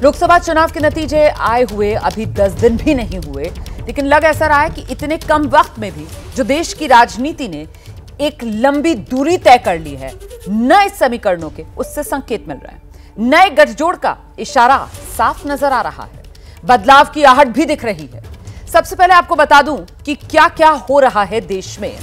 लोकसभा चुनाव के नतीजे आए हुए अभी 10 दिन भी नहीं हुए, लेकिन लग ऐसा रहा है कि इतने कम वक्त में भी जो देश की राजनीति ने एक लंबी दूरी तय कर ली है, नए समीकरणों के उससे संकेत मिल रहे हैं। नए गठजोड़ का इशारा साफ नजर आ रहा है, बदलाव की आहट भी दिख रही है। सबसे पहले आपको बता दूं कि क्या क्या हो रहा है देश में।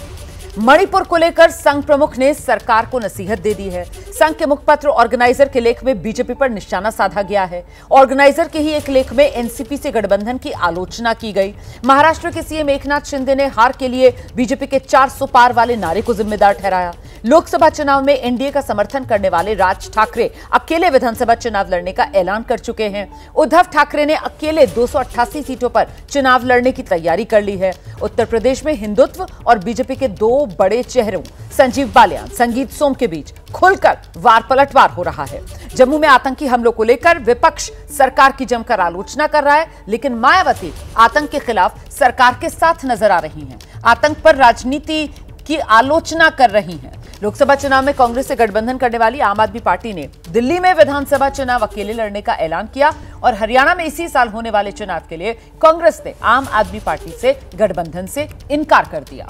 मणिपुर को लेकर संघ प्रमुख ने सरकार को नसीहत दे दी है। संघ के मुखपत्र ऑर्गेनाइजर के लेख में बीजेपी पर निशाना साधा गया है। ऑर्गेनाइजर के ही एक लेख में एनसीपी से गठबंधन की आलोचना की गई। महाराष्ट्र के सीएम एकनाथ शिंदे ने हार के लिए बीजेपी के 400 पार वाले नारे को जिम्मेदार ठहराया। लोकसभा चुनाव में एनडीए का समर्थन करने वाले राज ठाकरे अकेले विधानसभा चुनाव लड़ने का ऐलान कर चुके हैं। उद्धव ठाकरे ने अकेले 288 सीटों पर चुनाव लड़ने की तैयारी कर ली है। उत्तर प्रदेश में हिंदुत्व और बीजेपी के दो बड़े चेहरों संजीव बालियान, संगीत सोम के बीच खुलकर वार पलटवार हो रहा है। जम्मू में आतंकी हमलों को लेकर विपक्ष सरकार की जमकर आलोचना कर रहा है, लेकिन मायावती आतंक के खिलाफ सरकार के साथ नजर आ रही हैं। आतंक पर राजनीति की आलोचना कर रही हैं। लोकसभा चुनाव में कांग्रेस से गठबंधन करने वाली आम आदमी पार्टी ने दिल्ली में विधानसभा चुनाव अकेले लड़ने का ऐलान किया और हरियाणा में इसी साल होने वाले चुनाव के लिए कांग्रेस ने आम आदमी पार्टी से गठबंधन से इनकार कर दिया।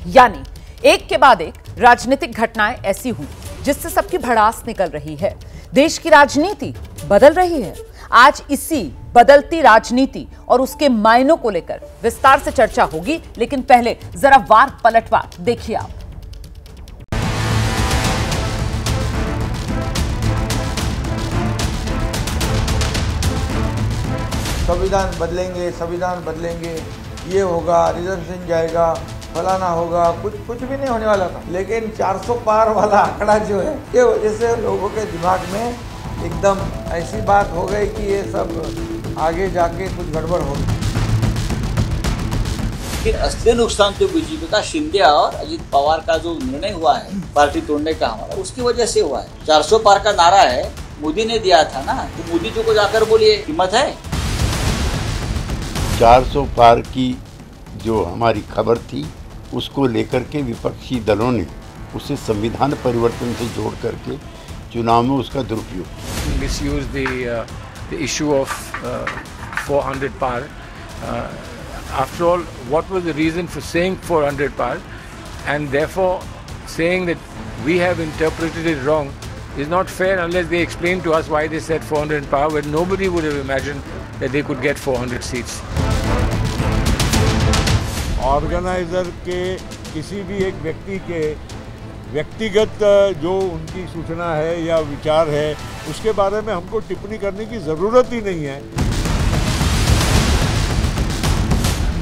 यानी एक के बाद एक राजनीतिक घटनाएं ऐसी हुई जिससे सबकी भड़ास निकल रही है। देश की राजनीति बदल रही है। आज इसी बदलती राजनीति और उसके मायनों को लेकर विस्तार से चर्चा होगी, लेकिन पहले जरा वार पलटवार देखिए आप। संविधान बदलेंगे, ये होगा, रिजर्वेशन जाएगा, फलाना होगा, कुछ भी नहीं होने वाला था। लेकिन 400 पार वाला आंकड़ा जो है, ये वजह से लोगों के दिमाग में एकदम ऐसी बात हो गई कि ये सब आगे जाके कुछ गड़बड़ होगी। लेकिन असली नुकसान तो बीजेपी का शिंदे और अजित पवार का जो निर्णय हुआ है पार्टी तोड़ने का हमारा, उसकी वजह से हुआ है। 400 पार का नारा है, मोदी ने दिया था ना, तो मोदी जी को जाकर बोलिए हिम्मत है। 400 पार की जो हमारी खबर थी उसको लेकर के विपक्षी दलों ने उसे संविधान परिवर्तन से जोड़ करके चुनाव में उसका दुरुपयोग। Misuse the issue of 400 par. After all, what was the reason for saying 400 par, and therefore saying that we have interpreted it wrong is not fair unless they explain to us why they said 400 par, when nobody would have imagined that they could get 400 seats. Organiser के किसी भी एक व्यक्ति के व्यक्तिगत जो उनकी सूचना है या विचार है, उसके बारे में हमको टिप्पणी करने की ज़रूरत ही नहीं है।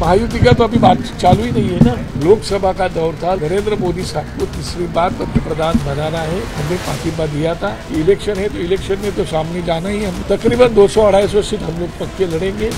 महायुति का तो अभी बात चालू ही नहीं है ना। लोकसभा का दौर था, नरेंद्र मोदी साहब को तीसरी बार पंतप्रधान बनाना है, हमने पार्टीबा दिया था। इलेक्शन है तो इलेक्शन में तो सामने जाना ही, हम तकरीबन 200-250 सीट हम लोग पक्के लड़ेंगे।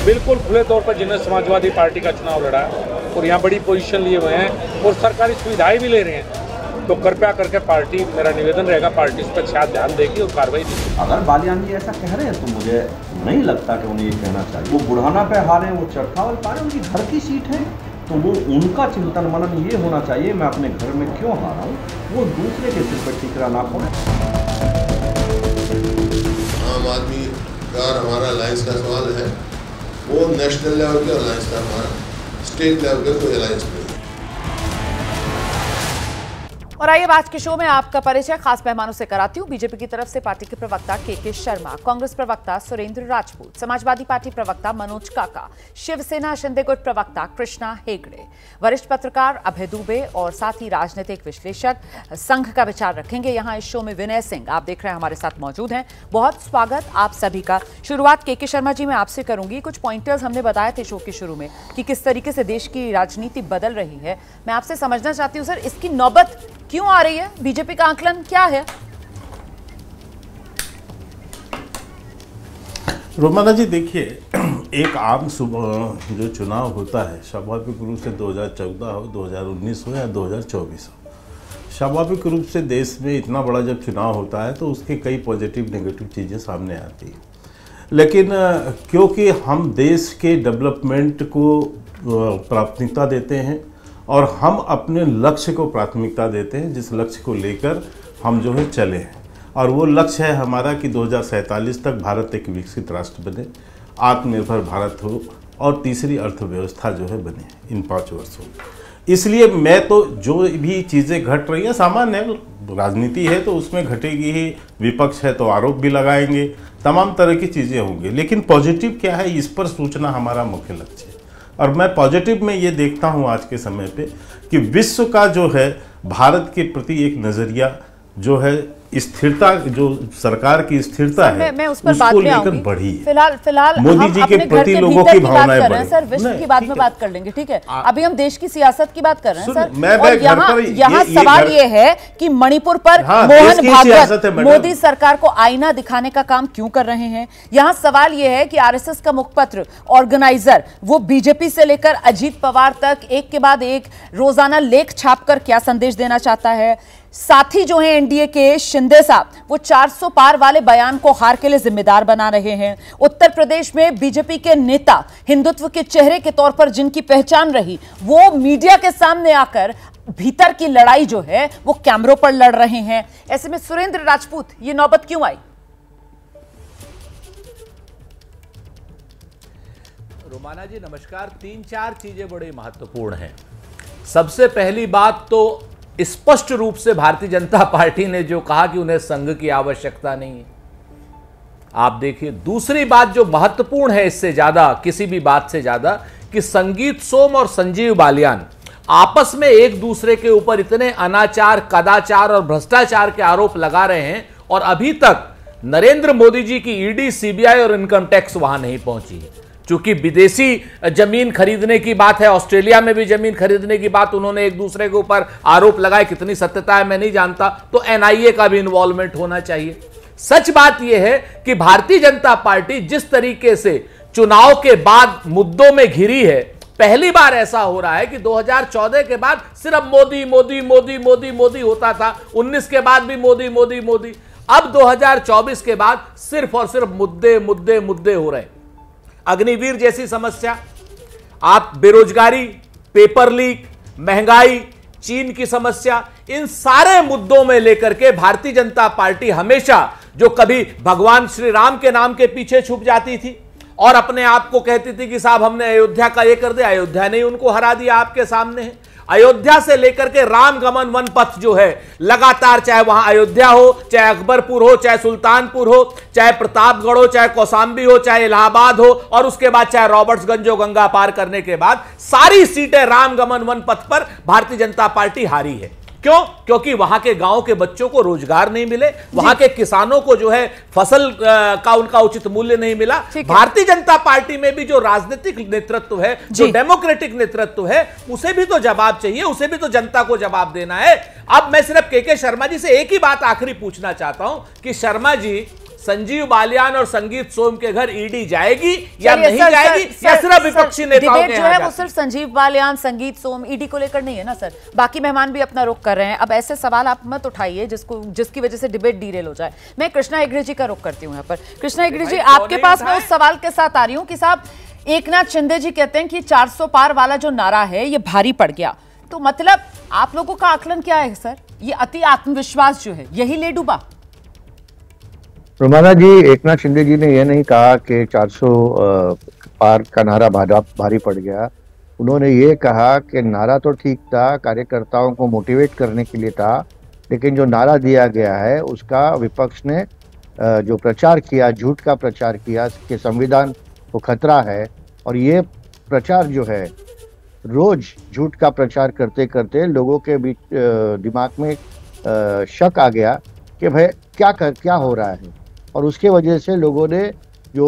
बिल्कुल खुले तौर पर जिन्हें समाजवादी पार्टी का चुनाव लड़ा और यहाँ बड़ी पोजीशन लिए हुए हैं और सरकारी सुविधाएं भी ले रहे हैं, तो कृपया करके पार्टी, मेरा निवेदन रहेगा, पार्टी इस पर शायद ध्यान देगी और कार्रवाई देगी। अगर बालियान जी ऐसा कह रहे हैं तो मुझे नहीं लगता कि उन्हें ये कहना चाहिए। वो बुढ़ाना पे हारे, वो चरखावल पारे, उनकी घर की सीट है, तो वो उनका चिंतन मनन ये होना चाहिए, मैं अपने घर में क्यों हारा हूँ, वो दूसरे के सिर पर टिकरा ना खोले। आम आदमी का हमारा अलायंस का सवाल है, वो नेशनल लेवल के अलायंस का, हमारा स्टेट लेवल का कोई अलायंस नहीं। और आइए आज के शो में आपका परिचय खास मेहमानों से कराती हूँ। बीजेपी की तरफ से पार्टी के प्रवक्ता के शर्मा, कांग्रेस प्रवक्ता सुरेंद्र राजपूत, समाजवादी पार्टी प्रवक्ता मनोज काका, शिवसेना शिंदे गुट प्रवक्ता कृष्णा हेगड़े, वरिष्ठ पत्रकार अभय दुबे और साथ ही राजनीतिक विश्लेषक संघ का विचार रखेंगे। यहाँ इस शो में विनय सिंह आप देख रहे हैं हमारे साथ मौजूद हैं। बहुत स्वागत आप सभी का। शुरुआत के शर्मा जी मैं आपसे करूंगी। कुछ पॉइंटर्स हमने बताए थे शो के शुरू में कि किस तरीके से देश की राजनीति बदल रही है। मैं आपसे समझना चाहती हूँ सर, इसकी नौबत क्यों आ रही है? बीजेपी का आकलन क्या है? रोमाना जी देखिए, एक आम जो चुनाव होता है, स्वाभाविक रूप से 2014 हो, 2019 हो या 2024 हो, स्वाभाविक रूप से देश में इतना बड़ा जब चुनाव होता है तो उसके कई पॉजिटिव नेगेटिव चीज़ें सामने आती हैं। लेकिन क्योंकि हम देश के डेवलपमेंट को प्राथमिकता देते हैं और हम अपने लक्ष्य को प्राथमिकता देते हैं, जिस लक्ष्य को लेकर हम जो है चले हैं, और वो लक्ष्य है हमारा कि 2047 तक भारत एक विकसित राष्ट्र बने, आत्मनिर्भर भारत हो और तीसरी अर्थव्यवस्था जो है बने इन 5 वर्षों में। इसलिए मैं तो जो भी चीज़ें घट रही हैं सामान्य राजनीति है तो उसमें घटेगी ही, विपक्ष है तो आरोप भी लगाएंगे, तमाम तरह की चीज़ें होंगी, लेकिन पॉजिटिव क्या है इस पर सोचना हमारा मुख्य लक्ष्य है। और मैं पॉजिटिव में ये देखता हूँ आज के समय पे कि विश्व का जो है भारत के प्रति एक नज़रिया जो है स्थिरता, जो सरकार की स्थिरता है मैं उस पर बात में आऊंगी। बढ़ी फिलहाल मोदी जी के प्रति लोगों की भावनाएं बढ़ी। सर विश्व की बात में बात कर लेंगे, ठीक है, अभी हम देश की सियासत की बात कर रहे हैं सर। और यहाँ सवाल ये है कि मणिपुर पर मोहन भागवत मोदी सरकार को आईना दिखाने का काम क्यों कर रहे हैं। यहाँ सवाल ये है कि आरएसएस का मुखपत्र ऑर्गेनाइजर वो बीजेपी से लेकर अजीत पवार तक एक के बाद एक रोजाना लेख छापकर क्या संदेश देना चाहता है। साथी जो हैं एनडीए के शिंदे साहब वो 400 पार वाले बयान को हार के लिए जिम्मेदार बना रहे हैं। उत्तर प्रदेश में बीजेपी के नेता हिंदुत्व के चेहरे के तौर पर जिनकी पहचान रही वो मीडिया के सामने आकर भीतर की लड़ाई जो है वो कैमरों पर लड़ रहे हैं। ऐसे में सुरेंद्र राजपूत ये नौबत क्यों आई? रोमाना जी नमस्कार। 3-4 चीजें बड़ी महत्वपूर्ण हैं। सबसे पहली बात तो स्पष्ट रूप से भारतीय जनता पार्टी ने जो कहा कि उन्हें संघ की आवश्यकता नहीं है, आप देखिए। दूसरी बात जो महत्वपूर्ण है इससे ज्यादा, किसी भी बात से ज्यादा, कि संगीत सोम और संजीव बालियान आपस में एक दूसरे के ऊपर इतने अनाचार, कदाचार और भ्रष्टाचार के आरोप लगा रहे हैं और अभी तक नरेंद्र मोदी जी की ईडी, सीबीआई और इनकम टैक्स वहां नहीं पहुंची है। चूंकि विदेशी जमीन खरीदने की बात है, ऑस्ट्रेलिया में भी जमीन खरीदने की बात उन्होंने एक दूसरे के ऊपर आरोप लगाए, कितनी सत्यता है मैं नहीं जानता, तो एनआईए का भी इन्वॉल्वमेंट होना चाहिए। सच बात यह है कि भारतीय जनता पार्टी जिस तरीके से चुनाव के बाद मुद्दों में घिरी है, पहली बार ऐसा हो रहा है कि 2014 के बाद सिर्फ मोदी मोदी मोदी मोदी मोदी होता था, 19 के बाद भी मोदी मोदी मोदी, अब 2024 के बाद सिर्फ और सिर्फ मुद्दे मुद्दे मुद्दे हो रहे हैं। अग्निवीर जैसी समस्या, आप बेरोजगारी, पेपर लीक, महंगाई, चीन की समस्या, इन सारे मुद्दों में लेकर के भारतीय जनता पार्टी हमेशा जो कभी भगवान श्री राम के नाम के पीछे छुप जाती थी और अपने आप को कहती थी कि साहब हमने अयोध्या का ये कर दिया, अयोध्या ने उनको हरा दिया, आपके सामने है। अयोध्या से लेकर के राम गमन वन पथ जो है लगातार, चाहे वहां अयोध्या हो, चाहे अकबरपुर हो, चाहे सुल्तानपुर हो, चाहे प्रतापगढ़ हो, चाहे कौसाम्बी हो, चाहे इलाहाबाद हो, और उसके बाद चाहे रॉबर्ट्सगंज हो, गंगा पार करने के बाद सारी सीटें राम गमन वन पथ पर भारतीय जनता पार्टी हारी है। क्यों? क्योंकि वहां के गांव के बच्चों को रोजगार नहीं मिले, वहां के किसानों को जो है फसल का उनका उचित मूल्य नहीं मिला। भारतीय जनता पार्टी में भी जो राजनीतिक नेतृत्व है, जो डेमोक्रेटिक नेतृत्व है, उसे भी तो जवाब चाहिए, उसे भी तो जनता को जवाब देना है। अब मैं सिर्फ के शर्मा जी से एक ही बात आखिरी पूछना चाहता हूं कि शर्मा जी, संजीव बालियान और संगीत सोम के घर ईडी जाएगी या नहीं जाएगी, या सिर्फ विपक्षी नेताओं के जो है वो सिर्फ संजीव बालियान, संगीत सोम, ईडी को लेकर नहीं है ना सर, बाकी मेहमान भी अपना रुख कर रहे हैं। अब ऐसे सवाल आप मत उठाइए जिसकी वजह से डिबेट डीरेल हो जाए। मैं कृष्णा हेगड़े जी का रुख करती हूँ यहाँ पर। कृष्णा हेगड़े जी, आपके पास मैं उस सवाल के साथ आ रही हूँ कि साहब एकनाथ शिंदे जी कहते हैं कि 400 पार वाला जो नारा है ये भारी पड़ गया, तो मतलब आप लोगों का आकलन क्या है सर? ये अति आत्मविश्वास जो है यही ले डूबा? रोमाना जी, एकनाथ शिंदे जी ने यह नहीं कहा कि 400 पार का नारा भारी पड़ गया। उन्होंने ये कहा कि नारा तो ठीक था, कार्यकर्ताओं को मोटिवेट करने के लिए था, लेकिन जो नारा दिया गया है उसका विपक्ष ने जो प्रचार किया, झूठ का प्रचार किया कि संविधान को खतरा है, और ये प्रचार जो है रोज झूठ का प्रचार करते करते लोगों के बीच दिमाग में शक आ गया कि भाई क्या हो रहा है, और उसके वजह से लोगों ने जो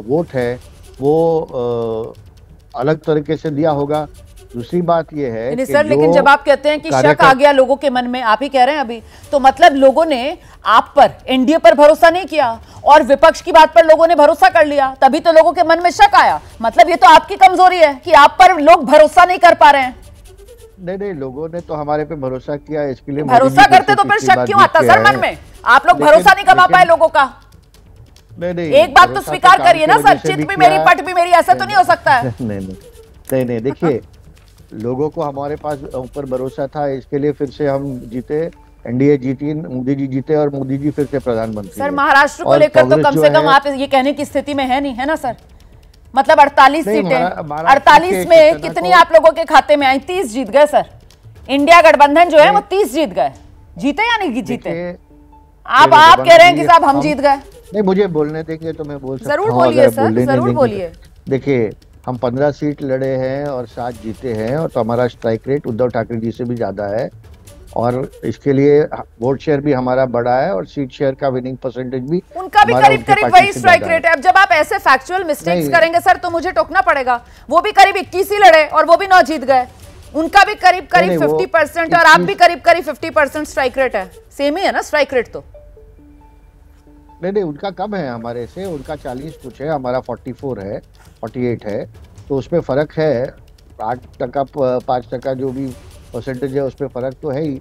वोट है वो अलग तरीके से दिया होगा। दूसरी बात ये है कि सर, लेकिन जब आप कहते हैं कि शक आ गया लोगों के मन में, आप ही कह रहे हैं अभी, तो मतलब लोगों ने आप पर, एनडीए पर भरोसा नहीं किया और विपक्ष की बात पर लोगों ने भरोसा कर लिया, तभी तो लोगों के मन में शक आया। मतलब ये तो आपकी कमजोरी है कि आप पर लोग भरोसा नहीं कर पा रहे हैं। नहीं, लोगों ने तो हमारे पे भरोसा किया, इसके लिए भरोसा करते तो फिर शक क्यों आता सर मन में? आप लोग भरोसा नहीं कमा पाए लोगों का। नहीं, एक बात तो स्वीकार करिए ना सर, चित भी मेरी पट भी मेरी, ऐसा तो नहीं हो सकता है। नहीं, देखिए लोगों को हमारे पास ऊपर भरोसा था, इसके लिए फिर से हम जीते, एनडीए जीती, मोदी जी जीते और मोदी जी फिर से प्रधानमंत्री। सर महाराष्ट्र को लेकर तो कम से कम आप ये कहने की स्थिति में है नहीं, है ना सर? मतलब 48 सीटें, 48 में कितनी आप लोगों के खाते में आई? 30 जीत गए सर। इंडिया गठबंधन जो है वो 30 जीत गए। जीते या नहीं जीते? आप कह रहे हैं कि साहब हम जीत गए। नहीं, मुझे बोलने देंगे तो मैं बोल सकता हूं। जरूर बोलिए सर, जरूर बोलिए। देखिए, हम 15 सीट लड़े हैं और 7 जीते हैं, और तो हमारा स्ट्राइक रेट उद्धव ठाकरे जी से भी ज्यादा है, और इसके लिए वोट शेयर भी हमारा बड़ा है और सीट शेयर का विनिंग परसेंटेज भी उनका भी करीब वही स्ट्राइक रेट है। अब जब आप ऐसे फैक्चुअल मिस्टेक्स करेंगे सर तो मुझे टोकना पड़ेगा। वो भी करीब 21 ही लड़े और वो भी 9 जीत गए। उनका भी करीब 50% और आप भी करीब 50% स्ट्राइक रेट है। सेम ही है ना स्ट्राइक रेट? तो नहीं, उनका कम है हमारे से, उनका 40 कुछ है, हमारा 44 है, 48 है, तो उसमें फर्क है। 8% 5% जो भी परसेंटेज है उसमें फर्क तो है ही।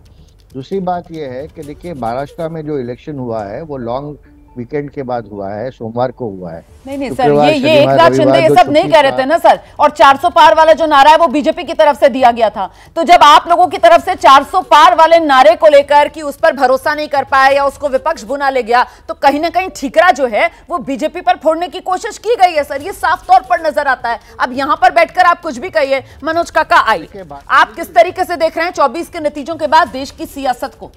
दूसरी बात यह है कि देखिए, महाराष्ट्र में जो इलेक्शन हुआ है वो लॉन्ग वीकेंड के बाद हुआ है, सोमवार को हुआ है। नहीं सर, ये एकनाथ शिंदे ये सब नहीं कह रहे थे ना सर। और 400 पार वाला जो नारा है वो बीजेपी की तरफ से दिया गया था। तो जब आप लोगों की तरफ से 400 पार वाले नारे को लेकर कि उस पर भरोसा नहीं कर पाए या उसको विपक्ष बुना ले गया, तो कहीं ना कहीं ठीकरा जो है वो बीजेपी पर फोड़ने की कोशिश की गई है सर। ये साफ तौर पर नजर आता है। अब यहाँ पर बैठकर आप कुछ भी कहिए। मनोज काका, आई आप किस तरीके से देख रहे हैं 24 के नतीजों के बाद देश की सियासत को?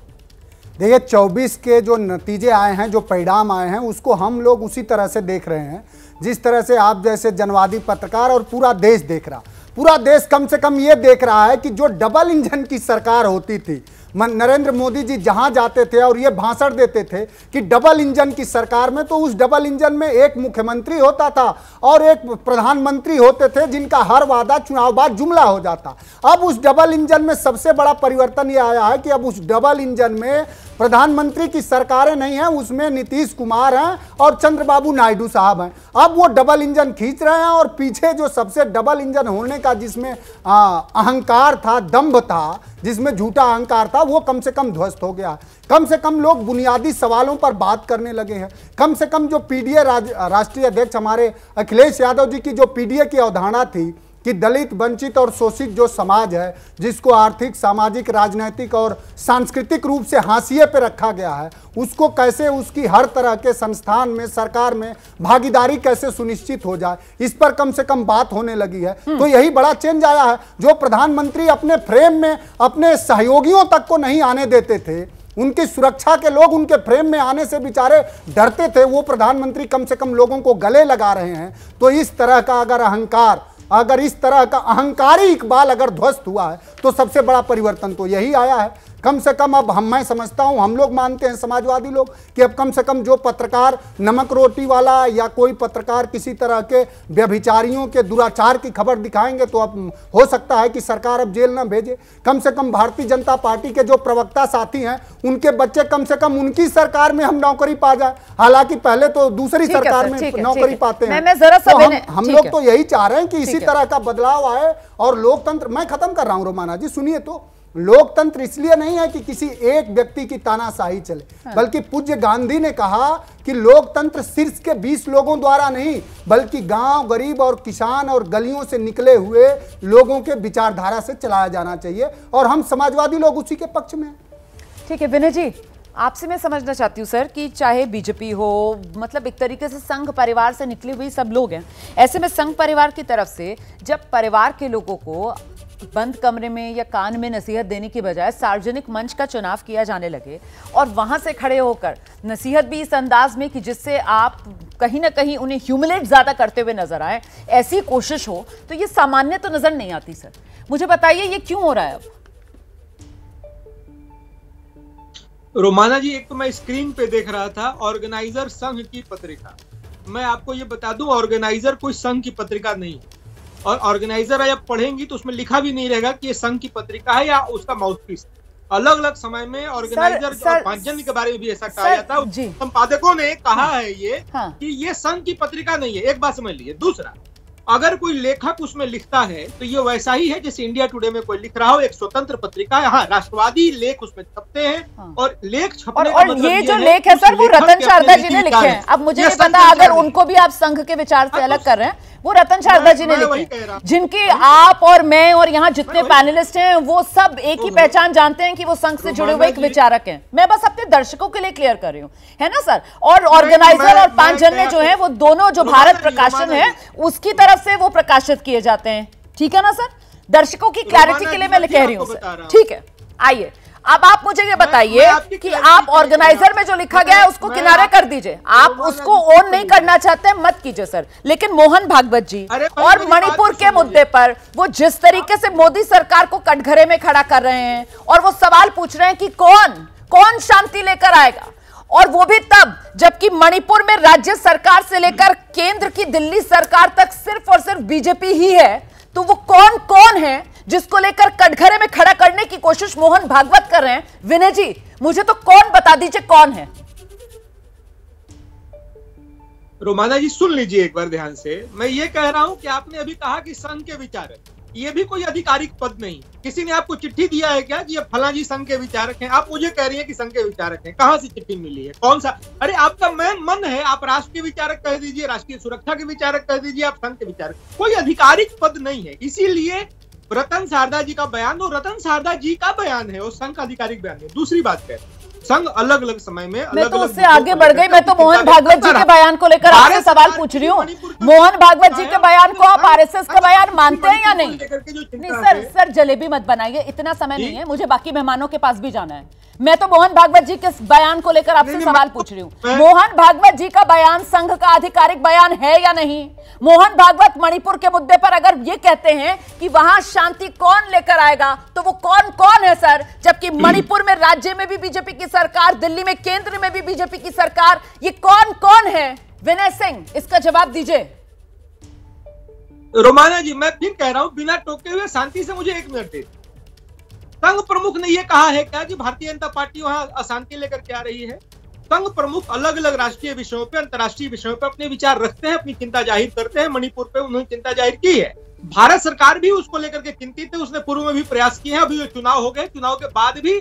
देखिए, 24 के जो नतीजे आए हैं, जो परिणाम आए हैं, उसको हम लोग उसी तरह से देख रहे हैं जिस तरह से आप जैसे जनवादी पत्रकार और पूरा देश देख रहा। पूरा देश कम से कम ये देख रहा है कि जो डबल इंजन की सरकार होती थी, नरेंद्र मोदी जी जहां जाते थे और ये भाषण देते थे कि डबल इंजन की सरकार में, तो उस डबल इंजन में एक मुख्यमंत्री होता था और एक प्रधानमंत्री होते थे जिनका हर वादा चुनाव बाद जुमला हो जाता। अब उस डबल इंजन में सबसे बड़ा परिवर्तन ये आया है कि अब उस डबल इंजन में प्रधानमंत्री की सरकारें नहीं हैं, उसमें नीतीश कुमार हैं और चंद्रबाबू नायडू साहब हैं। अब वो डबल इंजन खींच रहे हैं और पीछे जो सबसे डबल इंजन होने का जिसमें अहंकार था, दंभ था, जिसमें झूठा अहंकार था, वो कम से कम ध्वस्त हो गया। कम से कम लोग बुनियादी सवालों पर बात करने लगे हैं। कम से कम जो पीडीए राष्ट्रीय अध्यक्ष हमारे अखिलेश यादव जी की जो पीडीए की अवधारणा थी कि दलित, वंचित और शोषित जो समाज है, जिसको आर्थिक, सामाजिक, राजनीतिक और सांस्कृतिक रूप से हाशिए पे रखा गया है, उसको कैसे उसकी हर तरह के संस्थान में, सरकार में भागीदारी कैसे सुनिश्चित हो जाए, इस पर कम से कम बात होने लगी है। तो यही बड़ा चेंज आया है। जो प्रधानमंत्री अपने फ्रेम में अपने सहयोगियों तक को नहीं आने देते थे, उनकी सुरक्षा के लोग उनके फ्रेम में आने से बेचारे डरते थे, वो प्रधानमंत्री कम से कम लोगों को गले लगा रहे हैं। तो इस तरह का अगर इस तरह का अहंकारी इकबाल अगर ध्वस्त हुआ है तो सबसे बड़ा परिवर्तन तो यही आया है। कम से कम अब मैं समझता हूं, हम लोग मानते हैं समाजवादी लोग कि अब कम से कम जो पत्रकार नमक रोटी वाला या कोई पत्रकार किसी तरह के व्यभिचारियों के दुराचार की खबर दिखाएंगे तो अब हो सकता है कि सरकार अब जेल न भेजे। कम से कम भारतीय जनता पार्टी के जो प्रवक्ता साथी हैं, उनके बच्चे कम से कम उनकी सरकार में हम नौकरी पा जाए। हालांकि पहले तो दूसरी सरकार में नौकरी पाते हैं। हम लोग तो यही चाह रहे हैं कि इसी तरह का बदलाव आए और लोकतंत्र, मैं खत्म कर रहा हूं रोमाना जी, सुनिए तो, लोकतंत्र इसलिए नहीं है कि किसी एक व्यक्ति की तानाशाही चले, बल्कि पूज्य गांधी ने कहा कि लोकतंत्र शीर्ष के 20 लोगों द्वारा नहीं, बल्कि गांव, गरीब और किसान और गलियों से निकले हुए लोगों के विचारधारा से चलाया जाना चाहिए, और हम समाजवादी लोग उसी के पक्ष में हैं। ठीक है विनय जी, आपसे मैं समझना चाहती हूँ सर कि चाहे बीजेपी हो, मतलब एक तरीके से संघ परिवार से निकली हुई सब लोग हैं। ऐसे में संघ परिवार की तरफ से जब परिवार के लोगों को बंद कमरे में या कान में नसीहत देने की बजाय सार्वजनिक मंच का चुनाव किया जाने लगे और वहां से खड़े होकर नसीहत भी इस अंदाज में कि जिससे आप कहीं ना कहीं उन्हें ह्यूमिलेट ज्यादा करते हुए नजर आए, ऐसी कोशिश हो, तो ये सामान्य तो नजर नहीं आती सर। मुझे बताइए ये क्यों हो रहा है अब? रोमाना जी, एक तो मैं स्क्रीन पे देख रहा था ऑर्गेनाइजर संघ की पत्रिका। मैं आपको ये बता दूं, ऑर्गेनाइजर कोई संघ की पत्रिका नहीं है, और ऑर्गेनाइजर जब पढ़ेंगे तो उसमें लिखा भी नहीं रहेगा कि ये संघ की पत्रिका है या उसका माउथपीस। अलग अलग समय में ऑर्गेनाइजर और पांचजन्य के बारे में भी ऐसा कहा जाता है। संपादकों ने कहा है ये कि ये संघ की पत्रिका नहीं है। एक बात समझ लीजिए। दूसरा, अगर कोई लेखक उसमें लिखता है तो ये वैसा ही है जैसे इंडिया टुडे में कोई लिख रहा हो, एक स्वतंत्र पत्रिका है। हाँ, राष्ट्रवादी लेख उसमें छपते हैं और लेख छपने का मतलब ये जो लेख है सर वो रतन शारदा जी ने लिखे हैं। अब मुझे नहीं पता अगर उनको भी आप संघ के विचार से अलग कर रहे हैं, वो रतन शारदा जी ने लिखे हैं, जिनकी आप और मैं और यहाँ जितने पैनलिस्ट हैं वो सब एक ही पहचान जानते हैं कि वो संघ से जुड़े हुए एक विचारक हैं। मैं बस अपने दर्शकों के लिए क्लियर कर रही हूँ, है ना सर। और ऑर्गेनाइजर और 5 जन जो है वो दोनों जो भारत प्रकाशन है उसकी तरफ से वो प्रकाशित किए जाते हैं, ठीक है ना सर। दर्शकों की क्लैरिटी के लिए मैं कह रही हूँ सर, ठीक है। आइए अब आप मुझे ये बताइए कि आप ऑर्गेनाइजर में जो लिखा गया है उसको किनारे कर दीजिए, आप उसको ओन नहीं करना चाहते मत कीजिए सर। लेकिन मोहन भागवत जी और मणिपुर के मुद्दे पर वो जिस तरीके से मोदी सरकार को कटघरे में खड़ा कर रहे हैं और वो सवाल पूछ रहे हैं कि कौन शांति लेकर आएगा, और वो भी तब जबकि मणिपुर में राज्य सरकार से लेकर केंद्र की दिल्ली सरकार तक सिर्फ और सिर्फ बीजेपी ही है, तो वो कौन है जिसको लेकर कटघरे में खड़ा करने की कोशिश मोहन भागवत कर रहे हैं। विनय जी मुझे तो कौन बता दीजिए कौन है। रोमाना जी सुन लीजिए एक बार ध्यान से, मैं ये कह रहा हूं कि आपने अभी कहा कि संघ के विचारक, ये भी कोई आधिकारिक पद नहीं। किसी ने आपको चिट्ठी दिया है क्या कि ये फलां जी संघ के विचारक हैं? आप मुझे कह रही हैं कि संघ के विचारक हैं, कहां से चिट्ठी मिली है, कौन सा? अरे आपका मन है, आप राष्ट्र के विचारक कह दीजिए, राष्ट्रीय सुरक्षा के विचारक कह दीजिए, आप संघ के विचारक, कोई आधिकारिक पद नहीं है। इसीलिए रतन शारदा जी का बयान वो रतन शारदा जी का बयान है, वो संघ का आधिकारिक बयान है। दूसरी बात है, संघ अलग अलग समय में मैं तो उससे आगे बढ़ गई, मैं तो मोहन भागवत जी के बयान को लेकर आपसे सवाल पूछ रही हूँ। मोहन भागवत जी के बयान को आप आरएसएस का बयान मानते हैं या नहीं? नहीं सर जलेबी मत बनाइए, इतना समय नहीं है, मुझे बाकी मेहमानों के पास भी जाना है। मैं तो मोहन भागवत जी के बयान को लेकर आपसे सवाल पूछ रही हूँ। मोहन भागवत जी का बयान संघ का आधिकारिक बयान है या नहीं? मोहन भागवत मणिपुर के मुद्दे पर अगर ये कहते हैं कि वहां शांति कौन लेकर आएगा, तो वो कौन है सर? जबकि मणिपुर में राज्य में भी बीजेपी की सरकार, दिल्ली में केंद्र में भी बीजेपी की सरकार, ये कौन है? विनय सिंह इसका जवाब दीजिए। रोमाना जी मैं फिर कह रहा हूं, बिना टोके हुए शांति से मुझे 1 मिनट दे। संघ प्रमुख ने यह कहा है क्या कि भारतीय जनता पार्टी वहां अशांति लेकर के आ रही है? संघ प्रमुख अलग अलग राष्ट्रीय विषयों पे, अंतर्राष्ट्रीय विषयों पे अपने विचार रखते हैं, अपनी चिंता जाहिर करते हैं। मणिपुर पे उन्होंने चिंता जाहिर की है, भारत सरकार भी उसको लेकर के चिंतित है, उसने पूर्व में भी प्रयास किए हैं, अभी जो चुनाव हो गए, चुनाव के बाद भी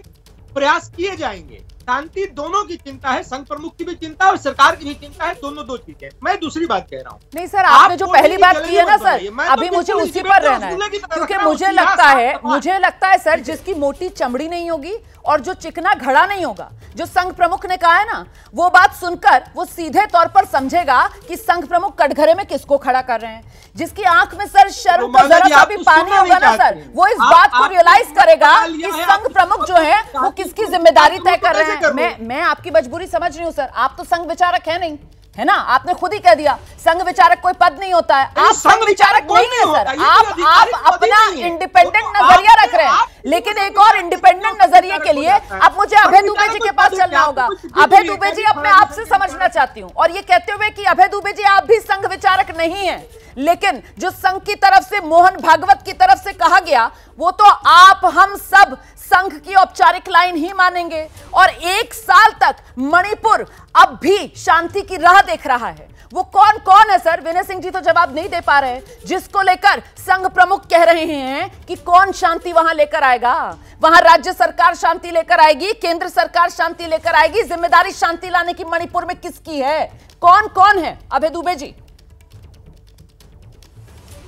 प्रयास किए जाएंगे। शांति दोनों की चिंता है, संघ प्रमुख की भी चिंता और सरकार की भी चिंता है, दोनों 2 चीजें। मैं दूसरी बात कह रहा हूँ। नहीं सर, आपने जो पहली बात की है ना सर, अभी मुझे उसी पर रहना है, क्योंकि मुझे लगता है सर, जिसकी मोटी चमड़ी नहीं होगी और जो चिकना घड़ा नहीं होगा, जो संघ प्रमुख ने कहा है ना, वो बात सुनकर वो सीधे तौर पर समझेगा कि संघ प्रमुख कटघरे में किसको खड़ा कर रहे हैं। जिसकी आंख में सर शर्म का जरा सा भी पानी होगा ना सर, वो इस बात को रियलाइज करेगा कि संघ प्रमुख जो है वो किसकी जिम्मेदारी तय कर रहे हैं। मैं आपकी मजबूरी समझ रही हूँ सर, आप तो संघ विचारक है नहीं, है ना? आपने खुद ही कह दिया संघ विचारक कोई पद नहीं होता है। आप संघ विचारक नहीं है सर, आप अपना इंडिपेंडेंट नजरिया रख रहे हैं। लेकिन एक और इंडिपेंडेंट नजरिए के लिए अब मुझे अभय दुबे जी के पास चलना होगा। अभय दुबे जी, अब मैं आपसे समझना चाहती हूँ, और ये कहते हुए कि अभय दुबे जी आप भी संघ विचारक नहीं है, लेकिन जो संघ की तरफ से, मोहन भागवत की तरफ से कहा गया, वो तो आप हम सब संघ की औपचारिक लाइन ही मानेंगे। और 1 साल तक मणिपुर अब भी शांति की राह देख रहा है। वो कौन है सर? विनय सिंह जी तो जवाब नहीं दे पा रहे हैं, जिसको लेकर संघ प्रमुख कह रहे हैं कि कौन शांति वहां लेकर आएगा। वहां राज्य सरकार शांति लेकर आएगी, केंद्र सरकार शांति लेकर आएगी, जिम्मेदारी शांति लाने की मणिपुर में किसकी है? कौन है? अभय दुबे जी।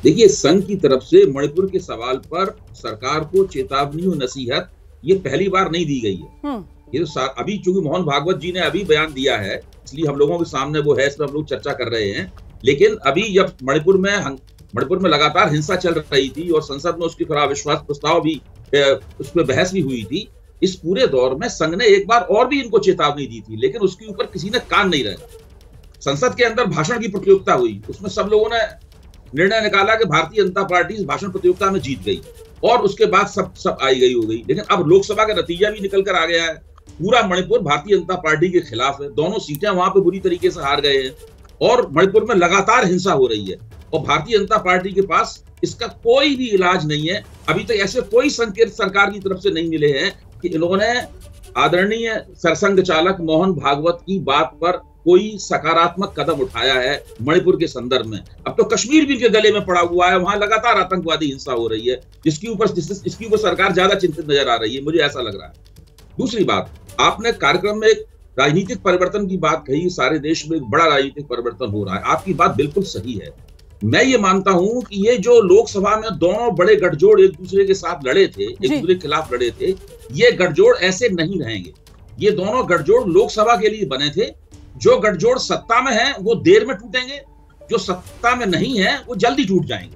देखिए, संघ की तरफ से मणिपुर के सवाल पर सरकार को चेतावनी और नसीहत ये पहली बार नहीं दी गई है। ये तो अभी चूंकि मोहन भागवत जी ने अभी बयान दिया है, इसलिए हम लोगों के सामने वो है, इसमें हम लोग चर्चा कर रहे हैं। लेकिन अभी जब मणिपुर में लगातार हिंसा चल रही थी और संसद में उसके खिलाफ अविश्वास प्रस्ताव भी, उस पर बहस भी हुई थी, इस पूरे दौर में संघ ने एक बार और भी इनको चेतावनी दी थी, लेकिन उसके ऊपर किसी ने कान नहीं रखा। संसद के अंदर भाषण की प्रतियोगिता हुई, उसमें सब लोगों ने निर्णय निकाला कि भारतीय जनता पार्टी इस भाषण प्रतियोगिता में जीत गई और उसके बाद सब आई गई हो गई। लेकिन अब लोकसभा का नतीजा भी निकल कर आ गया है, पूरा मणिपुर भारतीय जनता पार्टी के खिलाफ है, दोनों सीटें वहां पे बुरी तरीके से हार गए हैं और मणिपुर में लगातार हिंसा हो रही है और भारतीय जनता पार्टी के पास इसका कोई भी इलाज नहीं है। अभी तक ऐसे कोई संकेत सरकार की तरफ से नहीं मिले हैं कि इन्होंने आदरणीय सरसंघ चालक मोहन भागवत की बात पर कोई सकारात्मक कदम उठाया है मणिपुर के संदर्भ में। अब तो कश्मीर भी इनके गले में पड़ा हुआ है, वहां लगातार आतंकवादी हिंसा हो रही है, इसके ऊपर सरकार ज्यादा चिंतित नजर आ रही है, मुझे ऐसा लग रहा है। दूसरी बात, आपने कार्यक्रम में एक राजनीतिक परिवर्तन की बात कही, सारे देश में एक बड़ा राजनीतिक परिवर्तन हो रहा है, आपकी बात बिल्कुल सही है। मैं ये मानता हूं कि ये जो लोकसभा में दोनों बड़े गठजोड़ एक दूसरे के साथ लड़े थे, एक दूसरे के खिलाफ लड़े थे, ये गठजोड़ ऐसे नहीं रहेंगे। ये दोनों गठजोड़ लोकसभा के लिए बने थे। जो गठजोड़ सत्ता में है वो देर में टूटेंगे, जो सत्ता में नहीं है वो जल्दी टूट जाएंगे,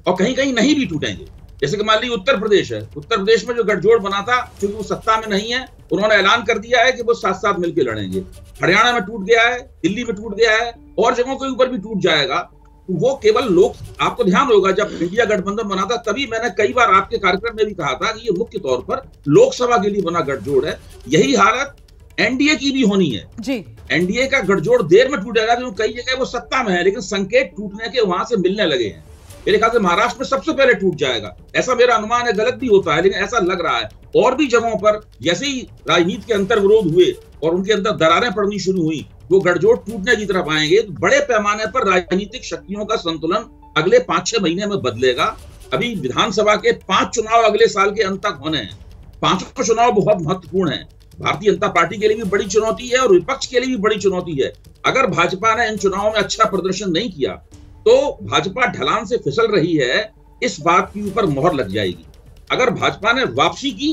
और कहीं कहीं नहीं भी टूटेंगे। जैसे कि मान लीजिए उत्तर प्रदेश है, उत्तर प्रदेश में जो गठजोड़ बना था, क्योंकि वो सत्ता में नहीं है, उन्होंने ऐलान कर दिया है कि वो साथ साथ मिलकर लड़ेंगे। हरियाणा में टूट गया है, दिल्ली में टूट गया है, और जगहों के ऊपर भी टूट जाएगा। वो केवल लोग, आपको ध्यान होगा जब इंडिया गठबंधन बना था तभी मैंने कई बार आपके कार्यक्रम में भी कहा था कि ये मुख्य तौर पर लोकसभा के लिए बना गठजोड़ है। यही हालत एनडीए की भी होनी है जी। एनडीए का गठजोड़ देर में टूटेगा, क्योंकि कई जगह वो सत्ता में है लेकिन संकेत टूटने के वहां से मिलने लगे हैं। मेरे ख्याल से महाराष्ट्र में सबसे पहले टूट जाएगा, ऐसा मेरा अनुमान है, गलत भी होता है लेकिन ऐसा लग रहा है। और भी जगहों पर जैसे ही राजनीति के अंतर्विरोध हुए और उनके अंदर दरारें पड़नी शुरू हुई, वो गठजोड़ टूटने की तरफ आएंगे। तो बड़े पैमाने पर राजनीतिक शक्तियों का संतुलन अगले 5-6 महीने में बदलेगा। अभी विधानसभा के 5 चुनाव अगले साल के अंत तक होने हैं। 5 चुनाव बहुत महत्वपूर्ण है, भारतीय जनता पार्टी के लिए भी बड़ी चुनौती है और विपक्ष के लिए भी बड़ी चुनौती है। अगर भाजपा ने इन चुनावों में अच्छा प्रदर्शन नहीं किया तो भाजपा ढलान से फिसल रही है, इस बात के ऊपर मोहर लग जाएगी। अगर भाजपा ने वापसी की,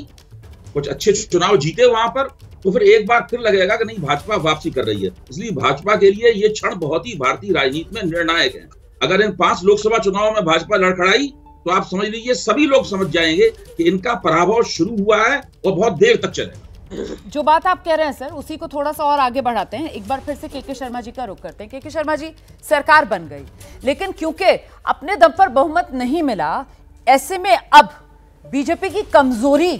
कुछ अच्छे चुनाव जीते वहां पर, तो फिर एक बार फिर लगेगा कि नहीं भाजपा वापसी कर रही है। इसलिए भाजपा के लिए ये क्षण बहुत ही भारतीय राजनीति में निर्णायक है। अगर इन 5 लोकसभा चुनावों में भाजपा लड़खड़ाई तो आप समझ लीजिए सभी लोग समझ जाएंगे कि इनका पराभव शुरू हुआ है और बहुत देर तक चलेगा। जो बात आप कह रहे हैं सर, उसी को थोड़ा सा और आगे बढ़ाते हैं। एक बार फिर से के शर्मा जी का रुख करते हैं। के शर्मा जी, सरकार बन गई लेकिन क्योंकि अपने दम पर बहुमत नहीं मिला, ऐसे में अब बीजेपी की कमजोरी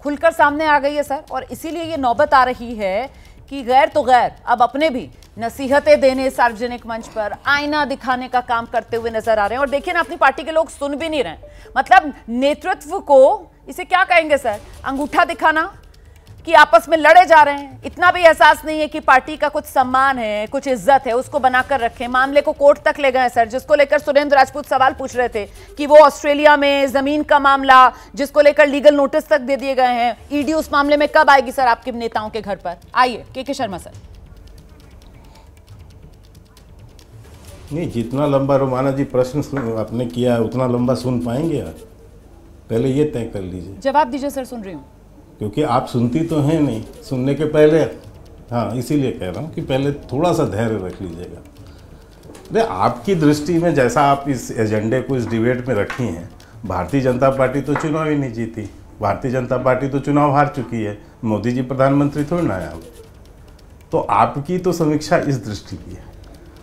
खुलकर सामने आ गई है सर, और इसीलिए ये नौबत आ रही है कि गैर तो गैर अब अपने भी नसीहतें देने सार्वजनिक मंच पर आईना दिखाने का काम करते हुए नजर आ रहे हैं। और देखिए ना, अपनी पार्टी के लोग सुन भी नहीं रहे, मतलब नेतृत्व को इसे क्या कहेंगे सर, अंगूठा दिखाना कि आपस में लड़े जा रहे हैं। इतना भी एहसास नहीं है कि पार्टी का कुछ सम्मान है, कुछ इज्जत है, उसको बनाकर रखें। मामले को कोर्ट तक ले गए सर, जिसको लेकर सुरेंद्र राजपूत सवाल पूछ रहे थे कि वो ऑस्ट्रेलिया में जमीन का मामला, जिसको लेकर लीगल नोटिस तक दे दिए गए हैं। ईडी उस मामले में कब आएगी सर आपके नेताओं के घर पर? आइए के शर्मा सर। नहीं, जितना लंबा रोमाना जी प्रश्न आपने किया उतना लंबा सुन पाएंगे आप? पहले ये तय कर लीजिए। जवाब दीजिए सर, सुन रही हूँ। क्योंकि आप सुनती तो हैं नहीं, सुनने के पहले, हाँ इसीलिए कह रहा हूँ कि पहले थोड़ा सा धैर्य रख लीजिएगा। अरे आपकी दृष्टि में जैसा आप इस एजेंडे को इस डिबेट में रखी हैं, भारतीय जनता पार्टी तो चुनाव ही नहीं जीती, भारतीय जनता पार्टी तो चुनाव हार चुकी है, मोदी जी प्रधानमंत्री थोड़ी ना आया। तो आपकी तो समीक्षा इस दृष्टि की है।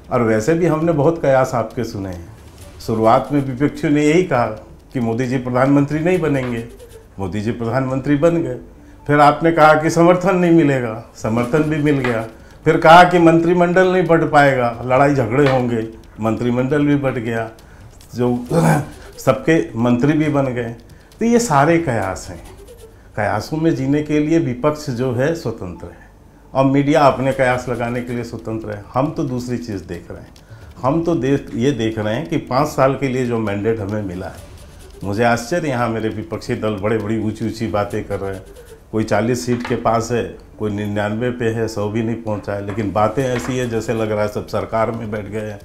और वैसे भी हमने बहुत कयास आपके सुने हैं। शुरुआत में विपक्षियों ने यही कहा कि मोदी जी प्रधानमंत्री नहीं बनेंगे, मोदी जी प्रधानमंत्री बन गए। फिर आपने कहा कि समर्थन नहीं मिलेगा, समर्थन भी मिल गया। फिर कहा कि मंत्रिमंडल नहीं बढ़ पाएगा, लड़ाई झगड़े होंगे, मंत्रिमंडल भी बढ़ गया, जो सबके मंत्री भी बन गए। तो ये सारे कयास हैं। कयासों में जीने के लिए विपक्ष जो है स्वतंत्र है और मीडिया अपने कयास लगाने के लिए स्वतंत्र है। हम तो दूसरी चीज़ देख रहे हैं। हम तो ये देख रहे हैं कि 5 साल के लिए जो मैंडेट हमें मिला है, मुझे आश्चर्य, यहाँ मेरे विपक्षी दल बड़ी ऊंची ऊंची बातें कर रहे हैं। कोई 40 सीट के पास है, कोई 99 पे है, 100 भी नहीं पहुँचा है, लेकिन बातें ऐसी है जैसे लग रहा है सब सरकार में बैठ गए हैं।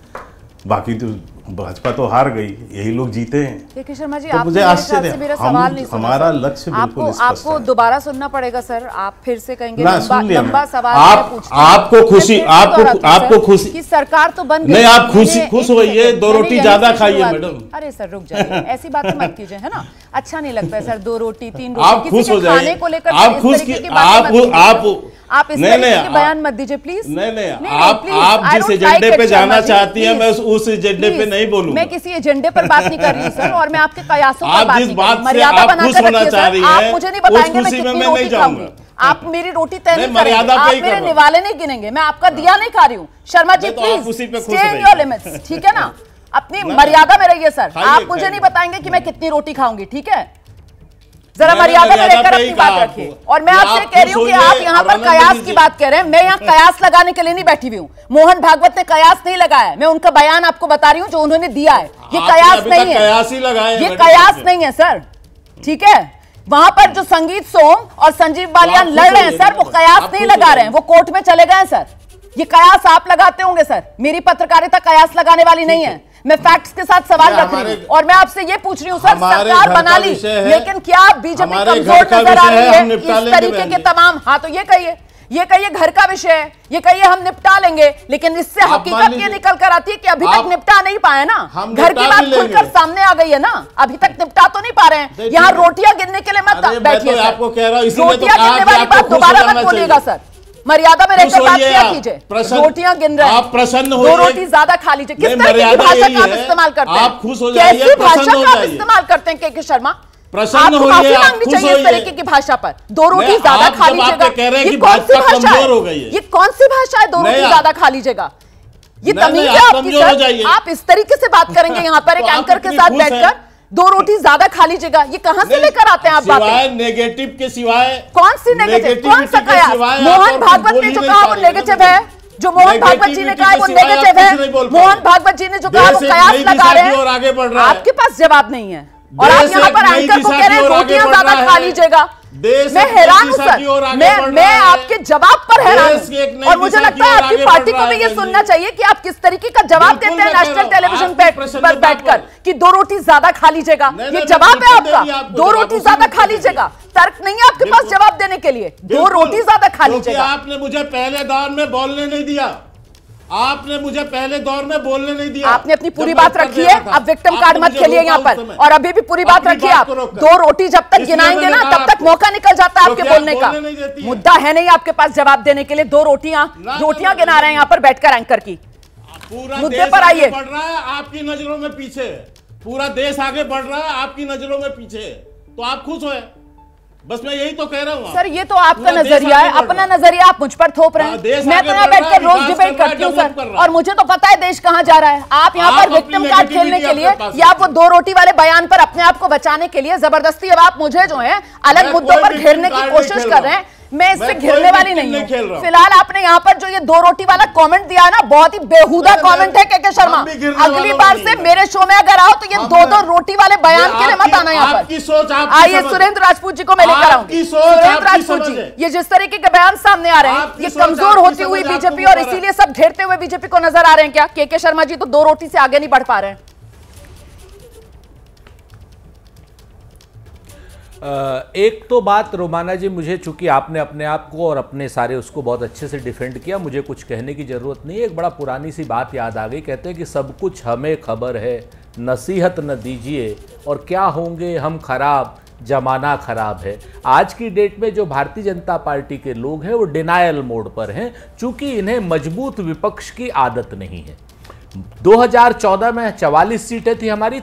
बाकी तो भाजपा तो हार गई, यही लोग जीते हैं। के शर्मा जी, तो आप मुझे आश्चर्य, हमारा लक्ष्य बिल्कुल स्पष्ट है। आपको दोबारा सुनना पड़ेगा सर, आप फिर से कहेंगे लंबा सवाल आपको खुशी, आपको खुशी कि सरकार तो बन गई नहीं, आप खुश होइए, 2 रोटी ज्यादा खाइए मैडम। अरे सर रुक जाइए, ऐसी बातें मत कीजिए, है ना, अच्छा नहीं लगता है सर 2 रोटी 3 रोटी। आप खुश हो जाइए, को लेकर आप खुश आप इस तरीके के बयान मत दीजिए प्लीज। नहीं, आप जिस एजेंडे पे जाना चाहती हैं मैं उस एजेंडे पे नहीं बोलूंगा। मैं किसी एजेंडे पर बात नहीं कर रही सर, और मैं आपके कयासों पर बात नहीं कर रही। मर्यादा बनाकर रखिए सर, आप मुझे नहीं बताएंगे मैं कितनी रोटी खाऊंगी। आप मेरी रोटी तय नहीं करेंगे, आप मेरे निवाले नहीं गिनेंगे, मैं आपका दिया नहीं खा रही हूँ। Sharma ji please stay in your limits, ठीक है ना, अपनी मर्यादा में रहिए सर। आप मुझे नहीं बताएंगे कि मैं कितनी रोटी खाऊंगी, ठीक है? जरा मर्यादा में रहकर अपनी बात रखिए। और मैं आपसे कह रही हूँ कि आप यहाँ पर कयास की बात कह रहे हैं, मैं यहाँ कयास लगाने के लिए नहीं बैठी हुई हूँ। मोहन भागवत ने कयास नहीं लगाया, मैं उनका बयान आपको बता रही हूँ जो उन्होंने दिया है। ये कयास नहीं है, ये कयास नहीं है सर, ठीक है। वहां पर जो संगीत सोम और संजीव बालियान लड़ रहे हैं सर, वो कयास नहीं लगा रहे हैं, वो कोर्ट में चले गए सर। ये कयास आप लगाते होंगे सर, मेरी पत्रकारिता कयास लगाने वाली नहीं है। मैं फैक्ट्स के साथ सवाल रख रही हूँ और मैं आपसे ये पूछ रही हूँ सर, सरकार बना ली, लेकिन क्या बीजेपी कमजोर नजर आ रही है इस तरीके के तमाम? हाँ तो ये कहिए घर का विषय है, ये कहिए हम निपटा लेंगे, लेकिन इससे हकीकत ये निकल कर आती है कि अभी तक निपटा नहीं पाए ना। घर की बात खुलकर सामने आ गई है ना, अभी तक निपटा तो नहीं पा रहे हैं। यहाँ रोटियां गिनने के लिए मत बैठिए सर, रोटियां गिनने वाली बात दोबारा मत बोलिएगा सर, मर्यादा में रहकर बात किया कीजिए। रोटियां गिन रहे हैं, आप प्रसन्न हो, 2 रोटी ज्यादा खा लीजिए। किस तरीके की भाषा का आप इस्तेमाल करते हैं? कैसी भाषा का आप इस्तेमाल करते हैं के शर्मा? प्रसन्न आपको माफी मांगनी चाहिए इस तरीके की भाषा पर। 2 रोटी ज्यादा खा लीजिएगा, ये कौन सी भाषा है? ये कौन सी भाषा है 2 रोटी ज्यादा खा लीजिएगा? ये तमीज है आपकी सर? आप इस तरीके से बात करेंगे यहाँ पर एक एंकर के साथ बैठकर, 2 रोटी ज्यादा खा लीजिएगा, ये कहां से लेकर आते हैं आप बातें? नेगेटिव के सिवाय कौन सी नेगेटिव? कौन सा कयास? मोहन भागवत ने जो कहा वो नेगेटिव है, जो मोहन भागवत जी ने कहा वो नेगेटिव है। मोहन भागवत जी ने जो कहा वो कयास लगा रहे हैं, आपके पास जवाब नहीं है और आप यहाँ पर एंकर को कह रहे हैं रोटियां ज्यादा खा लीजिएगा। मैं हैरान हूं सर, मैं आपके जवाब पर हैरान हूं और मुझे लगता है आपकी पार्टी को भी ये सुनना चाहिए कि आप किस तरीके का जवाब देते हैं नेशनल टेलीविजन पर बैठकर कि 2 रोटी ज्यादा खा लीजिएगा। ये जवाब है आपका, 2 रोटी ज्यादा खा लीजिएगा, तर्क नहीं है आपके पास जवाब देने के लिए। 2 रोटी ज्यादा खा लीजिएगा। आपने मुझे पहले दौर में बोलने नहीं दिया, आपने मुझे पहले दौर में बोलने नहीं दिया। आपने अपनी पूरी बात रखी है, अब विक्टिम कार्ड मत खेलिए यहाँ पर, और अभी भी पूरी बात रखिए आप। 2 रोटी जब तक गिनाएंगे ना तब तक मौका निकल जाता है आपके बोलने का। मुद्दा है नहीं आपके पास जवाब देने के लिए। 2 रोटियां गिना रहे हैं यहाँ पर बैठकर एंकर की। मुद्दे पर आइए। बढ़ रहा है आपकी नजरों में पीछे, पूरा देश आगे बढ़ रहा है आपकी नजरों में पीछे, तो आप खुश हो? बस मैं यही तो कह रहा हूँ सर। ये तो आपका नजरिया है, अपना नजरिया आप मुझ पर थोप रहे हैं। मैं तो यहाँ बैठकर रोज डिबेट करती हूँ सर, और मुझे तो पता है देश कहाँ जा रहा है। आप यहाँ पर विक्टिम कार्ड खेलने के लिए या वो 2 रोटी वाले बयान पर अपने आप को बचाने के लिए जबरदस्ती अब आप मुझे जो है अलग मुद्दों पर घेरने की कोशिश कर रहे हैं। मैं इससे घिरने वाली नहीं हूँ। फिलहाल आपने यहाँ पर जो ये 2 रोटी वाला कमेंट दिया ना, बहुत ही बेहुदा कमेंट है के शर्मा। अगली बार से मेरे शो में अगर आओ तो ये 2 रोटी वाले बयान के लिए मत आना यहाँ पर। आइए सुरेंद्र राजपूत जी को मैं लेकर आऊंगी। सुरेंद्र राजपूत जी, ये जिस तरीके के बयान सामने आ रहे हैं, ये कमजोर होती हुई बीजेपी और इसीलिए सब घेरते हुए बीजेपी को नजर आ रहे हैं क्या? के शर्मा जी तो 2 रोटी से आगे नहीं बढ़ पा रहे हैं। एक तो बात रोमाना जी, मुझे चूंकि आपने अपने आप को और अपने सारे उसको बहुत अच्छे से डिफेंड किया, मुझे कुछ कहने की ज़रूरत नहीं है। एक बड़ा पुरानी सी बात याद आ गई, कहते हैं कि सब कुछ हमें खबर है, नसीहत न दीजिए और क्या होंगे हम खराब, जमाना खराब है। आज की डेट में जो भारतीय जनता पार्टी के लोग हैं वो डिनायल मोड पर हैं, चूंकि इन्हें मजबूत विपक्ष की आदत नहीं है। 2014 में 44 सीटें थी हमारी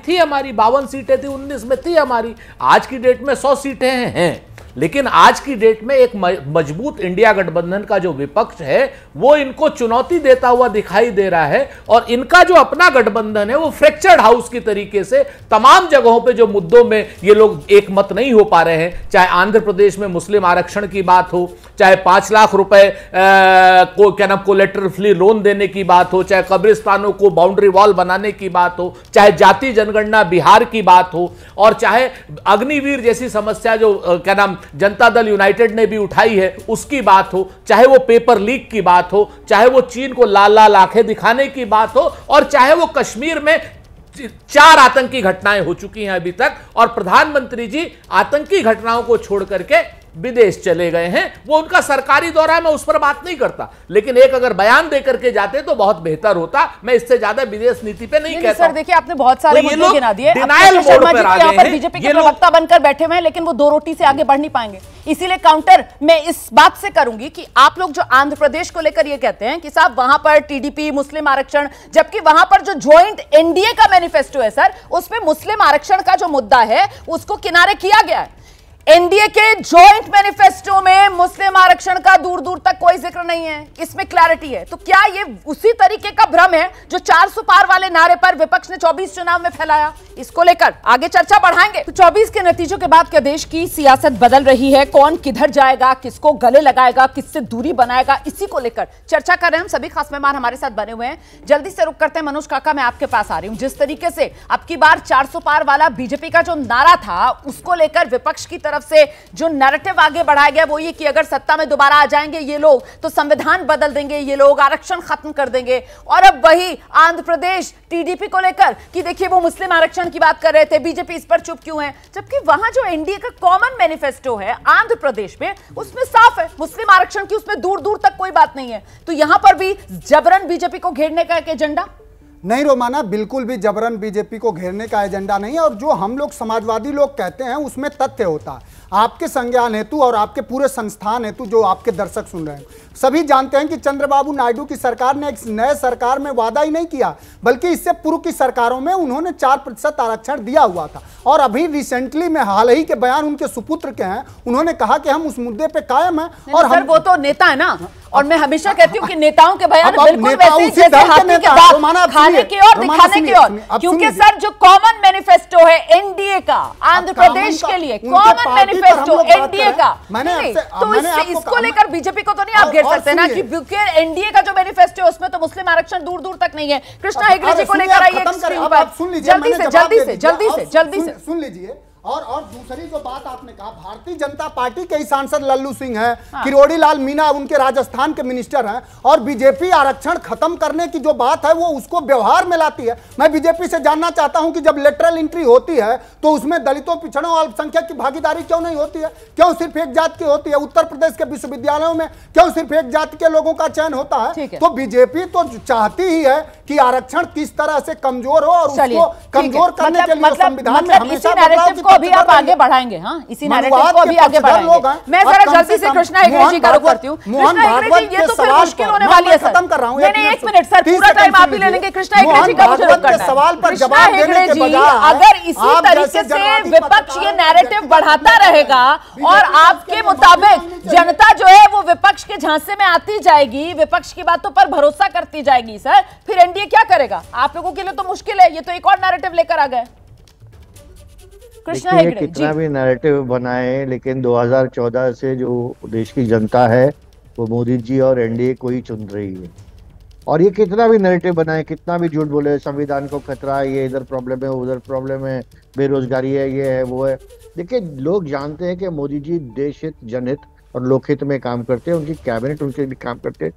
52 सीटें थी, 19 में थी हमारी। आज की डेट में 100 सीटें हैं, लेकिन आज की डेट में एक मजबूत इंडिया गठबंधन का जो विपक्ष है वो इनको चुनौती देता हुआ दिखाई दे रहा है, और इनका जो अपना गठबंधन है वो फ्रैक्चर्ड हाउस की तरीके से तमाम जगहों पे जो मुद्दों में ये लोग एक मत नहीं हो पा रहे हैं, चाहे आंध्र प्रदेश में मुस्लिम आरक्षण की बात हो, चाहे 5 लाख रुपए को क्या नाम कोलेटरल फ्री लोन देने की बात हो, चाहे कब्रिस्तानों को बाउंड्री वॉल बनाने की बात हो, चाहे जाति जनगणना बिहार की बात हो, और चाहे अग्निवीर जैसी समस्या जो क्या नाम जनता दल यूनाइटेड ने भी उठाई है उसकी बात हो, चाहे वो पेपर लीक की बात हो, चाहे वो चीन को लाल लाल आंखें दिखाने की बात हो, और चाहे वो कश्मीर में 4 आतंकी घटनाएं हो चुकी हैं अभी तक, और प्रधानमंत्री जी आतंकी घटनाओं को छोड़ करके विदेश चले गए हैं। वो उनका सरकारी दौरा है, मैं उस पर बात नहीं करता, लेकिन एक अगर बयान देकर के जाते तो बहुत बेहतर होता। मैं इससे ज्यादा विदेश नीति पे नहीं कहता। सर देखिए, आपने बहुत सारे मुद्दे गिना दिए। शर्मा जी यहाँ पर बीजेपी के प्रवक्ता बनकर बैठे हुए हैं, लेकिन वो 2 रोटी से आगे बढ़ नहीं पाएंगे। इसीलिए काउंटर मैं इस बात से करूंगी कि आप लोग जो आंध्र प्रदेश को लेकर ये कहते हैं कि साहब वहां पर टीडीपी मुस्लिम आरक्षण, जबकि वहां पर जो ज्वाइंट एनडीए का मैनिफेस्टो है सर, उसमें मुस्लिम आरक्षण का जो मुद्दा है उसको किनारे किया गया है। एनडीए के जॉइंट मैनिफेस्टो में मुस्लिम आरक्षण का दूर दूर तक कोई जिक्र नहीं है, इसमें क्लैरिटी है। तो क्या ये उसी तरीके का भ्रम है जो 400 पार वाले नारे पर विपक्ष ने 24 चुनाव में फैलाया? इसको लेकर आगे चर्चा बढ़ाएंगे। तो 24 के नतीजों के बाद क्या देश की सियासत बदल रही है? कौन किधर जाएगा, किसको गले लगाएगा, किससे दूरी बनाएगा, इसी को लेकर चर्चा कर रहे हैं हम। सभी खास मेहमान हमारे साथ बने हुए हैं। जल्दी से रुक करते हैं। मनोज काका, मैं आपके पास आ रही हूं। जिस तरीके से अब की बार 400 पार वाला बीजेपी का जो नारा था, उसको लेकर विपक्ष की तरफ से जो नैरेटिव आगे बढ़ाया गया वो ये कि अगर सत्ता में दोबारा आ जाएंगे ये लोग तो संविधान बदल देंगे, ये लोग आरक्षण खत्म कर देंगे। और अब वही आंध्र प्रदेश टीडीपी को लेकर कि देखिए वो मुस्लिम आरक्षण की बात कर रहे थे, बीजेपी इस पर चुप क्यों है, जबकि वहां जो एनडीए का कॉमन मैनिफेस्टो है आंध्र प्रदेश में, उसमें साफ है मुस्लिम आरक्षण की, उसमें दूर दूर तक कोई बात नहीं है। तो यहां पर भी जबरन बीजेपी को घेरने का एक एजेंडा नहीं रोमाना, बिल्कुल भी जबरन बीजेपी को घेरने का एजेंडा नहीं है। और जो हम लोग समाजवादी लोग कहते हैं उसमें तथ्य होता है। आपके संज्ञान हेतु और आपके पूरे संस्थान हेतु जो आपके दर्शक सुन रहे हैं सभी जानते हैं कि चंद्रबाबू नायडू की सरकार ने एक नए सरकार में वादा ही नहीं किया, बल्कि इससे पूर्व की सरकारों में उन्होंने 4% आरक्षण दिया हुआ था। और अभी रिसेंटली में हाल ही के बयान उनके सुपुत्र के हैं, उन्होंने कहा कि हम उस मुद्दे पे कायम हैं। और हम वो तो नेता है ना, और मैं हमेशा कहती हूँ कि नेताओं के बयान बिल्कुल वैसे जैसे हाथी के दांत खाने की और दिखाने की ओर, क्योंकि सर जो कॉमन मैनिफेस्टो है एनडीए का आंध्र प्रदेश के लिए, कॉमन मैनिफेस्टो एनडीए का, तो इसको लेकर बीजेपी को तो नहीं आप घेर सकते ना, कि एनडीए का जो मैनिफेस्टो है उसमें तो मुस्लिम आरक्षण दूर दूर तक नहीं है। कृष्णा हेगड़े जी को लेकर आइए स्क्रीन पर, जल्दी से सुन लीजिए। और दूसरी जो बात आपने कहा, भारतीय जनता पार्टी के ही सांसद लल्लू सिंह हैं, किरोड़ी लाल मीणा उनके राजस्थान के मिनिस्टर हैं, और बीजेपी आरक्षण खत्म करने की जो बात है वो उसको व्यवहार में लाती है। मैं बीजेपी से जानना चाहता हूं कि जब लेटरल एंट्री होती है तो उसमें दलितों, पिछड़ों, अल्पसंख्यक की भागीदारी क्यों नहीं होती है? क्यों सिर्फ एक जाति की होती है? उत्तर प्रदेश के विश्वविद्यालयों में क्यों सिर्फ एक जाति के लोगों का चयन होता है? तो बीजेपी तो चाहती ही है कि आरक्षण किस तरह से कमजोर हो, और उसको कमजोर करने के लिए संविधान में हमेशा बदलाव अभी आप आगे बढ़ाएंगे। हाँ, इसी नैरेटिव को अभी आगे बढ़ाएंगे। मैं जरा जल्दी से कृष्णा हेगड़े जी का रुख करती हूँ। कृष्णा हेगड़े जी, ये तो फिर मुश्किल होने वाली है सर। नहीं, एक मिनट सर, पूरा टाइम आप ही ले लेंगे। कृष्णा हेगड़े जी का मुझे रुख करना है। सवाल पर जवाब देने के बजाय अगर इसी तरीके से विपक्ष ये नैरेटिव बढ़ाता रहेगा और आपके मुताबिक जनता जो है वो विपक्ष के झांसे में आती जाएगी, विपक्ष की बातों पर भरोसा करती जाएगी, सर फिर एनडीए क्या करेगा? आप लोगों के लिए तो मुश्किल है, ये तो एक और नैरेटिव लेकर आ गए। देखिए कितना भी नैरेटिव बनाए, लेकिन 2014 से जो देश की जनता है वो मोदी जी और एनडीए को ही चुन रही है। और ये कितना भी नैरेटिव बनाए, कितना भी झूठ बोले, संविधान को खतरा है, ये इधर प्रॉब्लम है, उधर प्रॉब्लम है, बेरोजगारी है, ये है, वो है। देखिए लोग जानते हैं कि मोदी जी देश हित, जनहित और लोकहित में काम करते हैं, उनकी कैबिनेट उनके लिए काम करते हैं।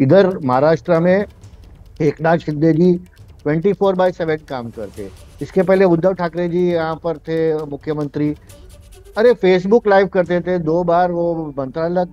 इधर महाराष्ट्र में एकनाथ शिंदे जी 24/7 काम करते। इसके पहले उद्धव ठाकरे जी यहाँ पर थे मुख्यमंत्री, अरे फेसबुक लाइव करते थे, 2 बार वो मंत्रालय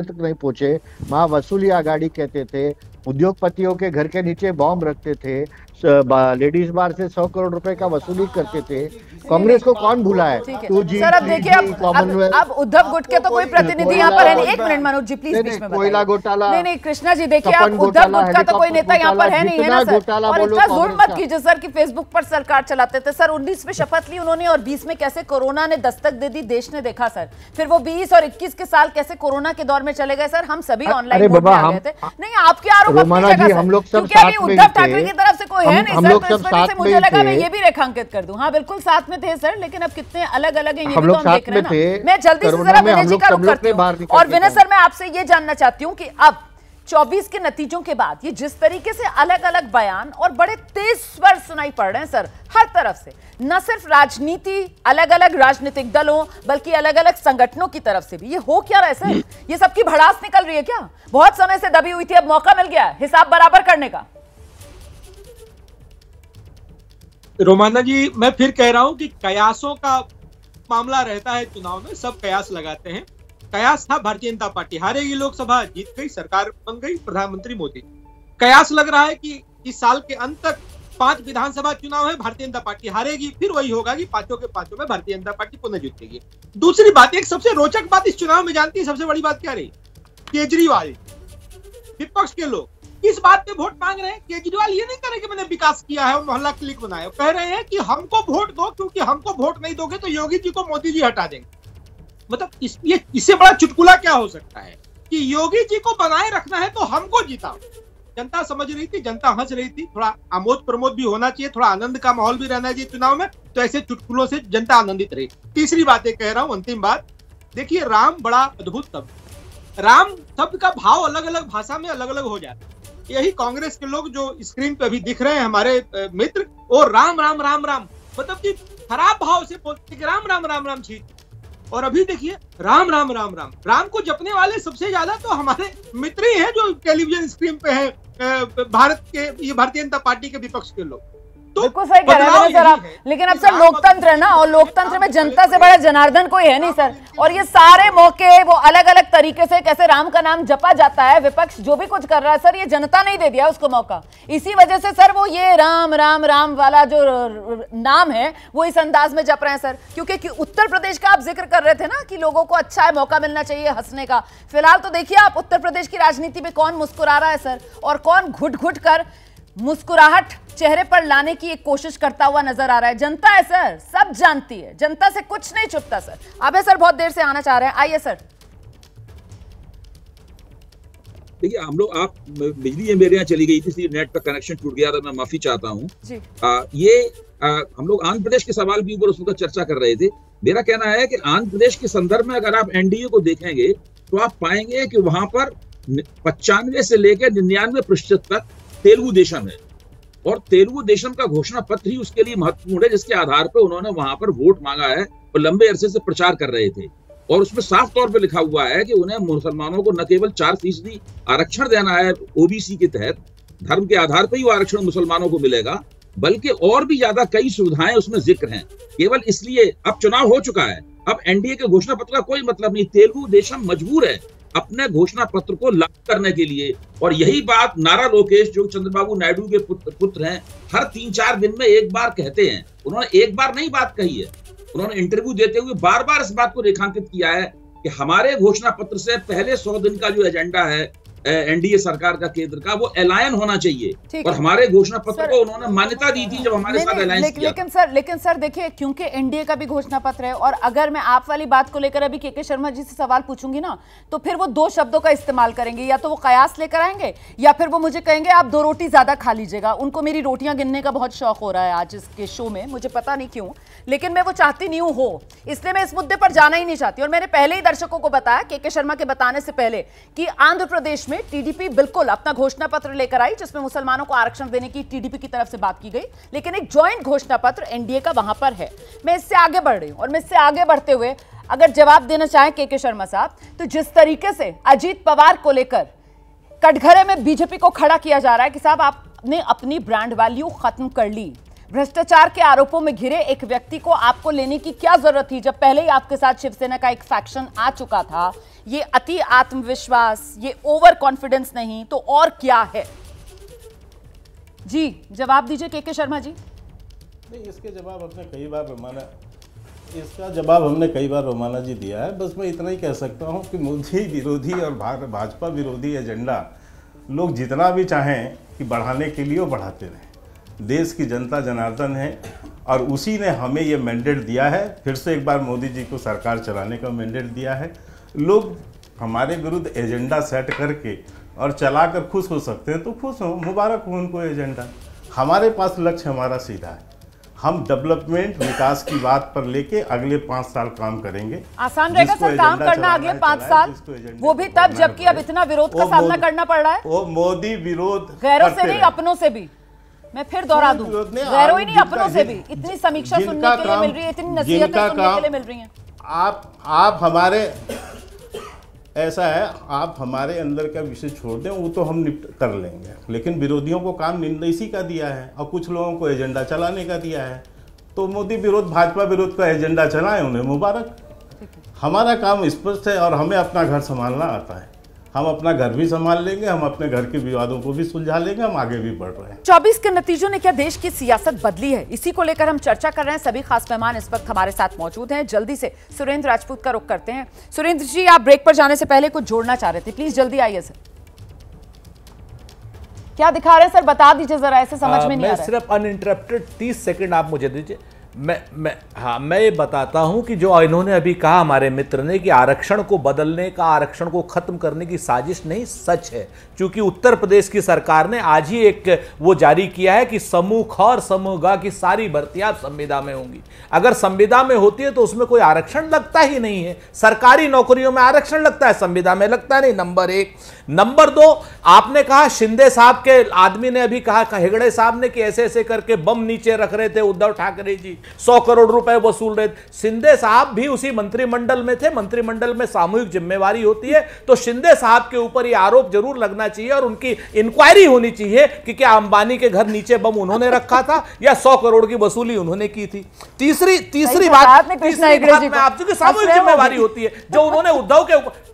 तक नहीं पहुंचे, वहाँ वसूली आगाड़ी कहते थे, उद्योगपतियों के घर के नीचे बॉम्ब रखते थे, लेडीज बार से 100 करोड़ रुपए का वसूली करते थे। कांग्रेस को कौन भूला है? सर अब देखिए, अब उद्धव गुट के तो कोई प्रतिनिधि यहाँ पर है नहीं। एक मिनट मनोज जी प्लीज बीच में कोयला घोटाला, नहीं कृष्णा जी देखिए, अब उद्धव गुट का तो कोई नेता यहाँ पर है नहीं, है ना सर? और इतना जोर मत कीजिए सर कि फेसबुक पर सरकार चलाते थे। सर 19 में शपथ ली उन्होंने और 20 में कैसे कोरोना ने दस्तक दे दी, देश ने देखा सर। फिर वो 20 और 21 के साल कैसे कोरोना के दौर में चले गए सर, हम सभी ऑनलाइन मोड में आ गए थे। नहीं आपके आरोप अपनी जगह सर, क्योंकि अभी उद्धव ठाकरे की तरफ से कोई है नहीं सर, तो इस वजह से मुझे लगा मैं ये भी रेखांकित कर दूं। हाँ बिल्कुल साथ में थे सर, लेकिन अब कितने अलग अलग हैं ये भी तो हम देख रहे हैं ना। मैं जल्दी से जरा विनय जी का रुख करती हूँ, और विनय सर मैं आपसे ये जानना चाहती हूँ कि अब 24 के नतीजों के बाद ये जिस तरीके से अलग अलग बयान और बड़े तेज स्वर सुनाई पड़ रहे हैं सर हर तरफ से, न सिर्फ राजनीति, अलग अलग राजनीतिक दलों, बल्कि अलग अलग संगठनों की तरफ से भी, ये हो क्या रहा है सर? ये सबकी भड़ास निकल रही है क्या? बहुत समय से दबी हुई थी, अब मौका मिल गया हिसाब बराबर करने का। रोमाना जी मैं फिर कह रहा हूं कि कयासों का मामला रहता है चुनाव में, सब कयास लगाते हैं। कयास था भारतीय जनता पार्टी हारेगी, लोकसभा जीत गई, सरकार बन गई, प्रधानमंत्री मोदी। कयास लग रहा है कि इस साल के अंत तक 5 विधानसभा चुनाव है, भारतीय जनता पार्टी हारेगी, फिर वही होगा कि 5 के 5 में भारतीय जनता पार्टी पुनः जीतेगी। दूसरी बात, एक सबसे रोचक बात इस चुनाव में जानती है, सबसे बड़ी बात क्या रही? केजरीवाल, विपक्ष के लोग इस बात पे वोट मांग रहे हैं। केजरीवाल ये नहीं कह रहे कि मैंने विकास किया है और मोहल्ला क्लिक बनाया, कह रहे हैं कि हमको वोट दो, क्योंकि हमको वोट नहीं दोगे तो योगी जी को मोदी जी हटा देंगे। मतलब इससे बड़ा चुटकुला क्या हो सकता है कि योगी जी को बनाए रखना है तो हमको जिताओ। जनता समझ रही थी, जनता हंस रही थी, थोड़ा आमोद प्रमोद भी होना चाहिए, थोड़ा आनंद का माहौल भी रहना चाहिए चुनाव में, तो ऐसे चुटकुलों से जनता आनंदित रही। तीसरी बात कह रहा हूं, अंतिम बात, देखिए राम बड़ा अद्भुत शब्द, राम शब्द का भाव अलग अलग भाषा में अलग अलग हो जाता है। यही कांग्रेस के लोग जो स्क्रीन पे अभी दिख रहे हैं हमारे मित्र, वो राम राम राम राम मतलब कि खराब भाव से बोलते कि राम राम राम राम छी, और अभी देखिए राम राम राम राम। राम को जपने वाले सबसे ज्यादा तो हमारे मित्र ही हैं जो टेलीविजन स्क्रीन पे हैं, भारत के, ये भारतीय जनता पार्टी के विपक्ष के लोग। बिल्कुल सही कह रहे हैं सर आप, लेकिन अब सर लोकतंत्र है ना, और लोकतंत्र में जनता से बड़ा जनार्दन कोई है नहीं सर। और ये सारे मौके वो अलग अलग तरीके से कैसे राम का नाम जपा जाता है, विपक्ष जो भी कुछ कर रहा है सर, ये जनता नहीं दे दिया उसको मौका। इसी वजह से सर वो ये राम राम राम वाला जो नाम है वो इस अंदाज में जप रहे हैं सर। क्योंकि उत्तर प्रदेश का आप जिक्र कर रहे थे ना कि लोगों को अच्छा है, मौका मिलना चाहिए हंसने का। फिलहाल तो देखिए आप उत्तर प्रदेश की राजनीति में कौन मुस्कुरा रहा है सर, और कौन घुट घुट कर मुस्कुराहट चेहरे पर लाने की एक कोशिश करता हुआ नजर आ रहा है। जनता है सर, सब जानती है, जनता से कुछ नहीं छुपता सर। अबे सर बहुत देर से आना चाह रहे हैं, आइए सर। देखिए हम लोग, आप बिजली मेरे यहाँ चली गई थी इसलिए नेट का कनेक्शन टूट गया था, मैं माफी चाहता हूँ। हम लोग आंध्र प्रदेश के सवाल के ऊपर उस वक्त चर्चा कर रहे थे। मेरा कहना है कि आंध्र प्रदेश के संदर्भ में अगर आप एनडीए को देखेंगे तो आप पाएंगे कि वहां पर 95 से लेकर 99% तक तेलुगु देशम है, और तेलुगु देशम का घोषणा पत्र ही उसके लिए महत्वपूर्ण है, जिसके आधार पर उन्होंने वहां पर वोट मांगा है और लंबे अरसे से प्रचार कर रहे थे। और उसमें साफ तौर पे लिखा हुआ है कि उन्हें मुसलमानों को न केवल 4% आरक्षण देना है ओबीसी के तहत, धर्म के आधार पर ही वो आरक्षण मुसलमानों को मिलेगा, बल्कि और भी ज्यादा कई सुविधाएं उसमें जिक्र हैं। केवल इसलिए अब चुनाव हो चुका है, अब एनडीए के घोषणा पत्र का कोई मतलब नहीं। तेलुगु देशम मजबूर है अपने घोषणा पत्र को लागू करने के लिए, और यही बात नारा लोकेश जो चंद्रबाबू नायडू के पुत्र हैं, हर 3-4 दिन में एक बार कहते हैं। उन्होंने एक बार नहीं बात कही है, उन्होंने इंटरव्यू देते हुए बार बार इस बात को रेखांकित किया है कि हमारे घोषणा पत्र से पहले 100 दिन का जो एजेंडा है एनडीए सरकार का, केंद्र का, वो अलायन होना चाहिए, और हमारे घोषणा पत्र को उन्होंने मान्यता दी थी जब हमारे साथ अलायंस किया। लेकिन सर देखिए, क्योंकि एनडीए का भी घोषणा पत्र है, और अगर मैं आप वाली बात को लेकर अभी के शर्मा जी से सवाल पूछूंगी ना, तो फिर वो 2 शब्दों का इस्तेमाल करेंगे, या तो वो कयास लेकर आएंगे या फिर वो मुझे कहेंगे आप 2 रोटी ज्यादा खा लीजिएगा। उनको मेरी रोटियां गिनने का बहुत शौक हो रहा है आज इसके शो में, मुझे पता नहीं क्यों, लेकिन मैं वो चाहती नहीं हूं हो, इसलिए मैं इस मुद्दे पर जाना ही नहीं चाहती। और मैंने पहले ही दर्शकों को बताया, के शर्मा के बताने से पहले, कि आंध्र प्रदेश में टीडीपी बिल्कुल अपना घोषणा पत्र लेकर आई, जिसमें मुसलमानों को आरक्षण देने की टीडीपी की तरफ से बात की गई, लेकिन एक जॉइंट घोषणा पत्र एनडीए का वहां पर है। मैं इससे आगे बढ़ रही हूं, और मैं इससे आगे बढ़ते हुए अगर जवाब देना चाहें के शर्मा साहब, तो जिस तरीके से अजीत पवार को लेकर कटघरे में बीजेपी को खड़ा किया जा रहा है कि साहब आपने अपनी ब्रांड वैल्यू खत्म कर ली, भ्रष्टाचार के आरोपों में घिरे एक व्यक्ति को आपको लेने की क्या जरूरत थी, जब पहले ही आपके साथ शिवसेना का एक फैक्शन आ चुका था। ये अति आत्मविश्वास, ये ओवर कॉन्फिडेंस नहीं तो और क्या है? जी जवाब दीजिए के शर्मा जी। नहीं, इसके जवाब हमने कई बार रोमाना जी दिया है। बस मैं इतना ही कह सकता हूं कि मोदी विरोधी और भाजपा विरोधी एजेंडा लोग जितना भी चाहें कि बढ़ाने के लिए वो बढ़ाते रहें। देश की जनता जनार्दन है, और उसी ने हमें ये मैंडेट दिया है, फिर से एक बार मोदी जी को सरकार चलाने का मैंडेट दिया है। लोग हमारे विरुद्ध एजेंडा सेट करके और चलाकर खुश हो सकते हैं तो खुश हो, मुबारक हो उनको एजेंडा। हमारे पास लक्ष्य हमारा सीधा है, हम डेवलपमेंट विकास की बात पर लेके अगले 5 साल काम करेंगे। आसान रहेगा सर काम करना अगले 5 साल, वो भी तब जबकि अब इतना विरोध का सामना करना पड़ रहा है। वो मोदी विरोध गैरों से नहीं, अपनों से भी, मैं फिर दोहरा दूं, गैरों ही नहीं अपनों से भी इतनी समीक्षा सुनने के लिए मिल रही है, इतनी नसीहतें सुनने के लिए मिल रही हैं। आप हमारे, ऐसा है, आप हमारे अंदर का विषय छोड़ दें, वो तो हम निपट कर लेंगे, लेकिन विरोधियों को काम इसी का दिया है और कुछ लोगों को एजेंडा चलाने का दिया है। तो मोदी विरोध भाजपा विरोध का एजेंडा चलाएं, उन्हें मुबारक। हमारा काम स्पष्ट है और हमें अपना घर संभालना आता है, हम अपना घर भी संभाल लेंगे, हम अपने घर के विवादों को भी सुलझा लेंगे, हम आगे भी बढ़ रहे हैं। 24 के नतीजों ने क्या देश की सियासत बदली है, इसी को लेकर हम चर्चा कर रहे हैं। सभी खास मेहमान इस वक्त हमारे साथ मौजूद हैं। जल्दी से सुरेंद्र राजपूत का रुख करते हैं। सुरेंद्र जी, आप ब्रेक पर जाने से पहले कुछ जोड़ना चाह रहे थे, प्लीज जल्दी आइए सर। क्या दिखा रहे हैं सर, बता दीजिए जरा, ऐसे समझ में नहीं आ रहा है। सिर्फ अनइंटरप्टेड 30 सेकंड आप मुझे दीजिए। मैं ये बताता हूं कि जो इन्होंने अभी कहा हमारे मित्र ने कि आरक्षण को बदलने का, आरक्षण को खत्म करने की साजिश नहीं, सच है। क्योंकि उत्तर प्रदेश की सरकार ने आज ही एक वो जारी किया है कि समूह ख और समूह ग की सारी भर्तियां संविदा में होंगी। अगर संविदा में होती है तो उसमें कोई आरक्षण लगता ही नहीं है। सरकारी नौकरियों में आरक्षण लगता है, संविदा में लगता नहीं, नंबर एक। नंबर दो, आपने कहा शिंदे साहब के आदमी ने अभी कहा, हेगड़े साहब ने कि ऐसे ऐसे करके बम नीचे रख रहे थे उद्धव ठाकरे जी, 100 करोड़ रुपए वसूल रहे थे। शिंदे साहब भी उसी मंत्रिमंडल में थे। मंत्रिमंडल में सामूहिक जिम्मेवारी होती है, तो शिंदे साहब के ऊपर यह आरोप जरूर लगना चाहिए और उनकी इंक्वायरी होनी चाहिए कि क्या अंबानी के घर नीचे बम उन्होंने रखा था या 100 करोड़ की वसूली उन्होंने की थी। तीसरी बात में आपकी सामूहिक जिम्मेवारी होती है जो उन्होंने उद्धव के ऊपर।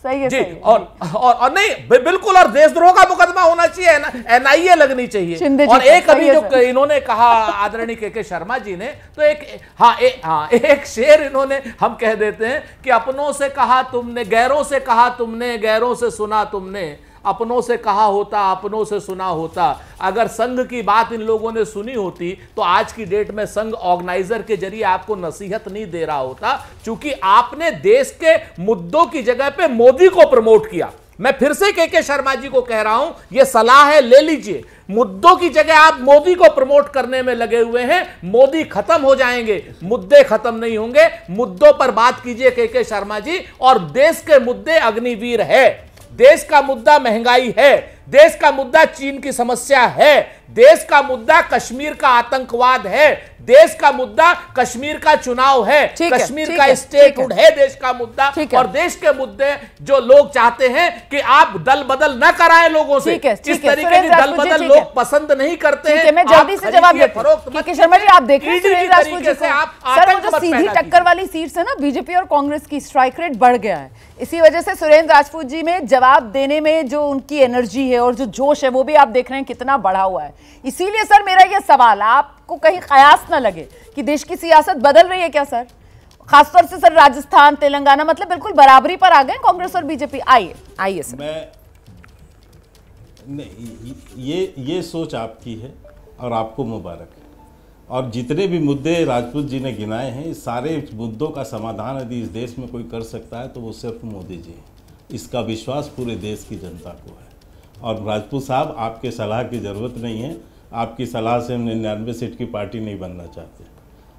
सही है, जी, सही है। और नहीं बिल्कुल, और देशद्रोह का मुकदमा होना चाहिए, एनआईए लगनी चाहिए। और एक अभी जो इन्होंने कहा आदरणीय के शर्मा जी ने, तो एक शेर इन्होंने हम कह देते हैं कि अपनों से कहा तुमने, गैरों से कहा तुमने, गैरों से सुना तुमने, अपनों से कहा होता, अपनों से सुना होता। अगर संघ की बात इन लोगों ने सुनी होती तो आज की डेट में संघ ऑर्गेनाइजर के जरिए आपको नसीहत नहीं दे रहा होता, क्योंकि आपने देश के मुद्दों की जगह पे मोदी को प्रमोट किया। मैं फिर से के शर्मा जी को कह रहा हूं, यह सलाह है, ले लीजिए। मुद्दों की जगह आप मोदी को प्रमोट करने में लगे हुए हैं। मोदी खत्म हो जाएंगे, मुद्दे खत्म नहीं होंगे। मुद्दों पर बात कीजिए के शर्मा जी। और देश के मुद्दे अग्निवीर है। देश का मुद्दा महंगाई है, देश का मुद्दा चीन की समस्या है, देश का मुद्दा कश्मीर का आतंकवाद है, देश का मुद्दा कश्मीर का चुनाव है, कश्मीर का स्टेटहुड है देश का मुद्दा। और देश के मुद्दे जो लोग चाहते हैं कि आप दल बदल न कराएं लोगों से, इस तरीके की दल बदल लोग पसंद नहीं करते हैं। मैं जल्दी से जवाब देती हूं। शर्मा जी, आप देख रहे हैं सर, वो जो सीधी टक्कर वाली सीट्स है ना, बीजेपी और कांग्रेस की स्ट्राइक रेट बढ़ गया है। इसी वजह से सुरेंद्र राजपूत जी में जवाब देने में जो उनकी एनर्जी है और जो जोश है वो भी आप देख रहे हैं कितना बढ़ा हुआ है। इसीलिए सर मेरा ये सवाल, आपको कहीं कयास ना लगे कि देश की सियासत बदल रही है क्या सर? खासतौर से सर राजस्थान, तेलंगाना, मतलब बिल्कुल बराबरी पर आ गए कांग्रेस और बीजेपी। आइए सर। ये सोच आपकी है और आपको मुबारक है। और जितने भी मुद्दे राजपूत जी ने गिनाए हैं, इस सारे मुद्दों का समाधान यदि इस देश में कोई कर सकता है तो वो सिर्फ मोदी जी हैं। इसका विश्वास पूरे देश की जनता को है। और राजपूत साहब, आपके सलाह की ज़रूरत नहीं है। आपकी सलाह से हम 99 सीट की पार्टी नहीं बनना चाहते।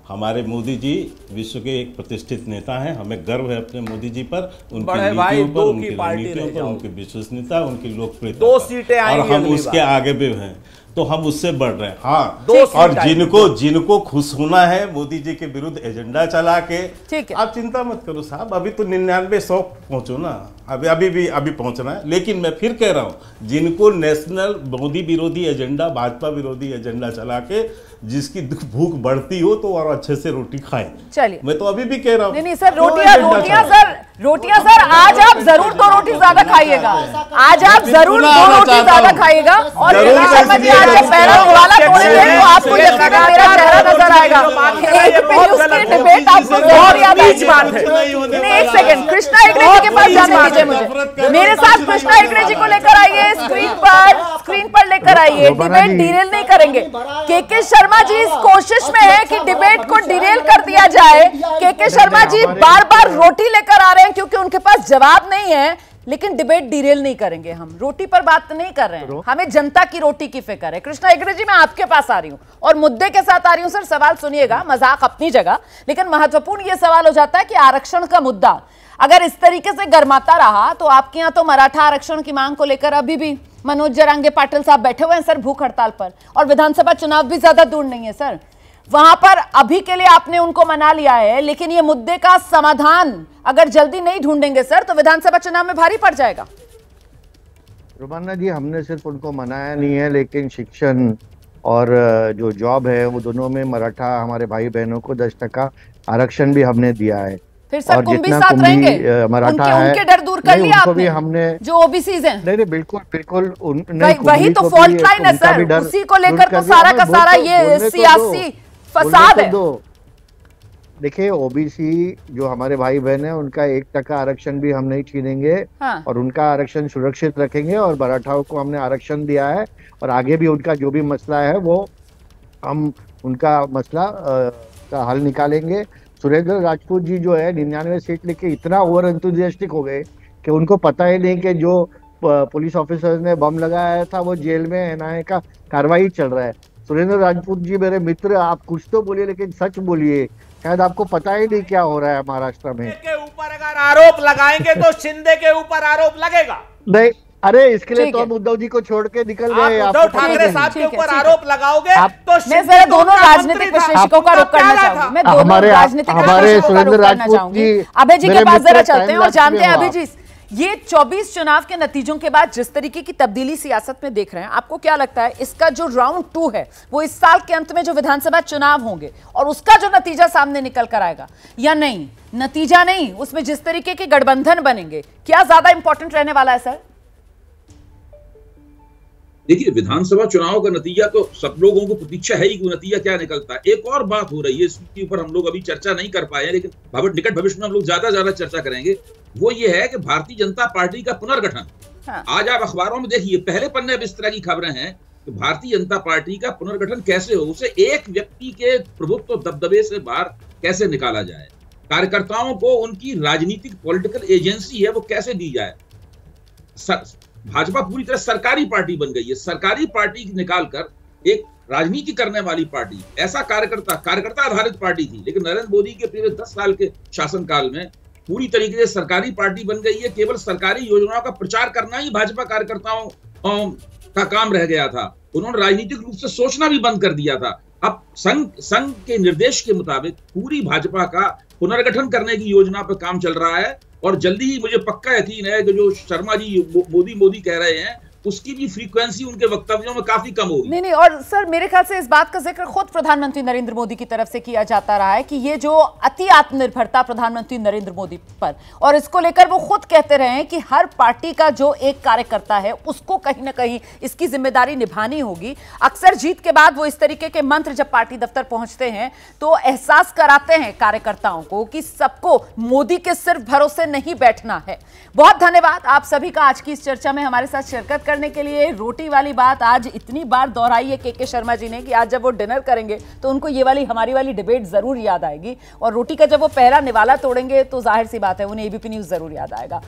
हमारे मोदी जी विश्व के एक प्रतिष्ठित नेता हैं। हमें गर्व है अपने मोदी जी पर, उनकी नीतियों पर, उनकी रणनीतियों पर, उनकी विश्वसनीयता, उनकी लोकप्रियता। 2 सीटें आएंगी और हम उसके आगे भी हैं, तो हम उससे बढ़ रहे हैं। हाँ, और जिनको खुश होना है मोदी जी के विरुद्ध एजेंडा चला के, आप चिंता मत करो साहब। अभी तो 99-100 पहुंचो ना, अभी पहुंचना है। लेकिन मैं फिर कह रहा हूं, जिनको नेशनल मोदी विरोधी एजेंडा, भाजपा विरोधी एजेंडा चला के जिसकी भूख बढ़ती हो तो और अच्छे से रोटी खाएं। चलिए, मैं तो अभी भी कह रहा हूँ। नहीं सर, रोटियां सर आज आप जरूर 2 रोटी ज्यादा खाइएगा। आज आप जरूर 2 रोटी ज्यादा खाइएगा। और शर्मा जी आज जब पहला दिवाला तोड़ेंगे तो आपको यकीन है मेरा चेहरा नजर आएगा। उसके डिबेट आपको बहुत याद आएगी। एक सेकंड, कृष्णा हेगड़े जी के पास जाने दीजिए मुझे। मेरे साथ कृष्णा हेगड़े जी को लेकर आइए, स्क्रीन पर लेकर आइए। डिबेट डिरेल नहीं करेंगे। के शर्मा जी इस कोशिश में है कि डिबेट को डिरेल कर दिया जाए। के शर्मा जी बार बार रोटी लेकर आ रहे हैं क्योंकि उनके पास जवाब नहीं है, लेकिन डिबेट डिरेल नहीं करेंगे। हम रोटी पर बात नहीं कर रहे हैं, हमें जनता की रोटी की फिक्र है। कृष्णा हेगड़े जी, मैं आपके पास आ रही हूं और मुद्दे के साथ आ रही हूं। सर सवाल सुनिएगा, मजाक अपनी जगह, लेकिन महत्वपूर्ण यह सवाल हो जाता है कि आरक्षण का मुद्दा अगर इस तरीके से गर्माता रहा तो आपके यहां तो मराठा आरक्षण की मांग को लेकर अभी भी मनोज जरांगे पाटिल साहब बैठे हुए हैं सर भूख हड़ताल पर, और विधानसभा चुनाव भी ज्यादा दूर नहीं है सर। वहां पर अभी के लिए आपने उनको मना लिया है, लेकिन ये मुद्दे का समाधान अगर जल्दी नहीं ढूंढेंगे सर तो विधानसभा चुनाव में भारी पड़ जाएगा। रुमाना जी, हमने सिर्फ उनको मनाया नहीं है, लेकिन शिक्षण और जो जॉब है वो दोनों में मराठा हमारे भाई बहनों को 10% आरक्षण भी हमने दिया है। फिर सर कुंभी साथ रहेंगे, उनके डर दूर कर लिया आपने, हमने जो ओबीसीज हैं। नहीं बिल्कुल वही तो फॉल्ट लाइन है सर, उसी को लेकर तो सारा का सारा ये सियासी फसाद है। देखिए, ओबीसी जो हमारे भाई बहन है उनका 1% आरक्षण भी हम नहीं छीनेंगे। हाँ। और उनका आरक्षण सुरक्षित रखेंगे, और मराठाओं को हमने आरक्षण दिया है और आगे भी उनका जो भी मसला है वो हम उनका मसला का हल निकालेंगे। सुरेंद्र राजपूत जी जो है 99 सीट लेके इतना ओवर एंथुसियास्टिक हो गए कि उनको पता ही नहीं कि जो पुलिस ऑफिसर ने बम लगाया था वो जेल में एनआईए का कार्रवाई चल रहा है। सुरेंद्र राजपूत जी मेरे मित्र, आप कुछ तो बोलिए लेकिन सच बोलिए, शायद आपको पता ही नहीं क्या हो रहा है महाराष्ट्र में। के ऊपर अगर आरोप लगाएंगे तो शिंदे के ऊपर आरोप लगेगा। नहीं, अरे इसके लिए तो हम उद्धव जी को छोड़ के निकल गए। उद्धव ठाकरे साहब के ऊपर आरोप लगाओगे तो मैं जरा दोनों राजनीतिक विश्लेषकों का रुख करना चाहूंगी। मैं दोनों राजनीतिक विश्लेषकों का रुख करना चाहूंगी। अभय जी के पास जरा चलते हैं और जानते हैं अभय जी, ये 24 चुनाव के नतीजों के बाद जिस तरीके की तब्दीली सियासत में देख रहे हैं, आपको क्या लगता है इसका जो राउंड 2 है वो इस साल के अंत में जो विधानसभा चुनाव होंगे और उसका जो नतीजा सामने निकल कर आएगा, या नहीं नतीजा नहीं उसमें जिस तरीके के गठबंधन बनेंगे, क्या ज्यादा इंपॉर्टेंट रहने वाला है सर? देखिए, विधानसभा चुनाव का नतीजा तो सब लोगों को प्रतीक्षा है ही कि नतीजा क्या निकलता है। एक और बात हो रही है, इसके ऊपर हम लोग अभी चर्चा नहीं कर पाए हैं, लेकिन निकट भविष्य में हम लोग ज्यादा चर्चा करेंगे। वो ये है कि भारतीय जनता पार्टी का पुनर्गठन। आज आप अखबारों में देखिए, पहले पन्ने पर इस तरह की खबरें हैं कि भारतीय जनता पार्टी का पुनर्गठन कैसे हो, उसे एक व्यक्ति के प्रभुत्व दबदबे से बाहर कैसे निकाला जाए, कार्यकर्ताओं को उनकी राजनीतिक पॉलिटिकल एजेंसी है वो कैसे दी जाए। भाजपा पूरी तरह सरकारी पार्टी बन गई है। सरकारी पार्टी निकालकर एक राजनीति करने वाली पार्टी, ऐसा कार्यकर्ता आधारित पार्टी थी, लेकिन नरेंद्र मोदी के पिछले 10 साल के शासनकाल में पूरी तरीके से सरकारी पार्टी बन गई है। केवल सरकारी योजनाओं का प्रचार करना ही भाजपा कार्यकर्ताओं का काम रह गया था। उन्होंने राजनीतिक रूप से सोचना भी बंद कर दिया था। अब संघ के निर्देश के मुताबिक पूरी भाजपा का पुनर्गठन करने की योजना पर काम चल रहा है और जल्दी ही मुझे पक्का यकीन है कि जो शर्मा जी मोदी कह रहे हैं उसकी भी फ्रीक्वेंसी उनके वक्तव्यों में काफी कम होगी। नहीं, और सर मेरे ख्याल से इस बात का जिक्र खुद प्रधानमंत्री नरेंद्र मोदी की तरफ से किया जाता रहा है कि ये जो अति आत्मनिर्भरता प्रधानमंत्री नरेंद्र मोदी पर, और इसको लेकर वो खुद कहते रहे हैं कि हर पार्टी का जो एक कार्यकर्ता है उसको कहीं ना कहीं इसकी जिम्मेदारी निभानी होगी। अक्सर जीत के बाद वो इस तरीके के मंत्र जब पार्टी दफ्तर पहुंचते हैं तो एहसास कराते हैं कार्यकर्ताओं को कि सबको मोदी के सिर्फ भरोसे नहीं बैठना है। बहुत धन्यवाद आप सभी का आज की इस चर्चा में हमारे साथ शिरकत करने के लिए। रोटी वाली बात आज इतनी बार दोहराई है के शर्मा जी ने कि आज जब वो डिनर करेंगे तो उनको ये वाली हमारी वाली डिबेट जरूर याद आएगी, और रोटी का जब वो पहला निवाला तोड़ेंगे तो जाहिर सी बात है उन्हें एबीपी न्यूज़ जरूर याद आएगा।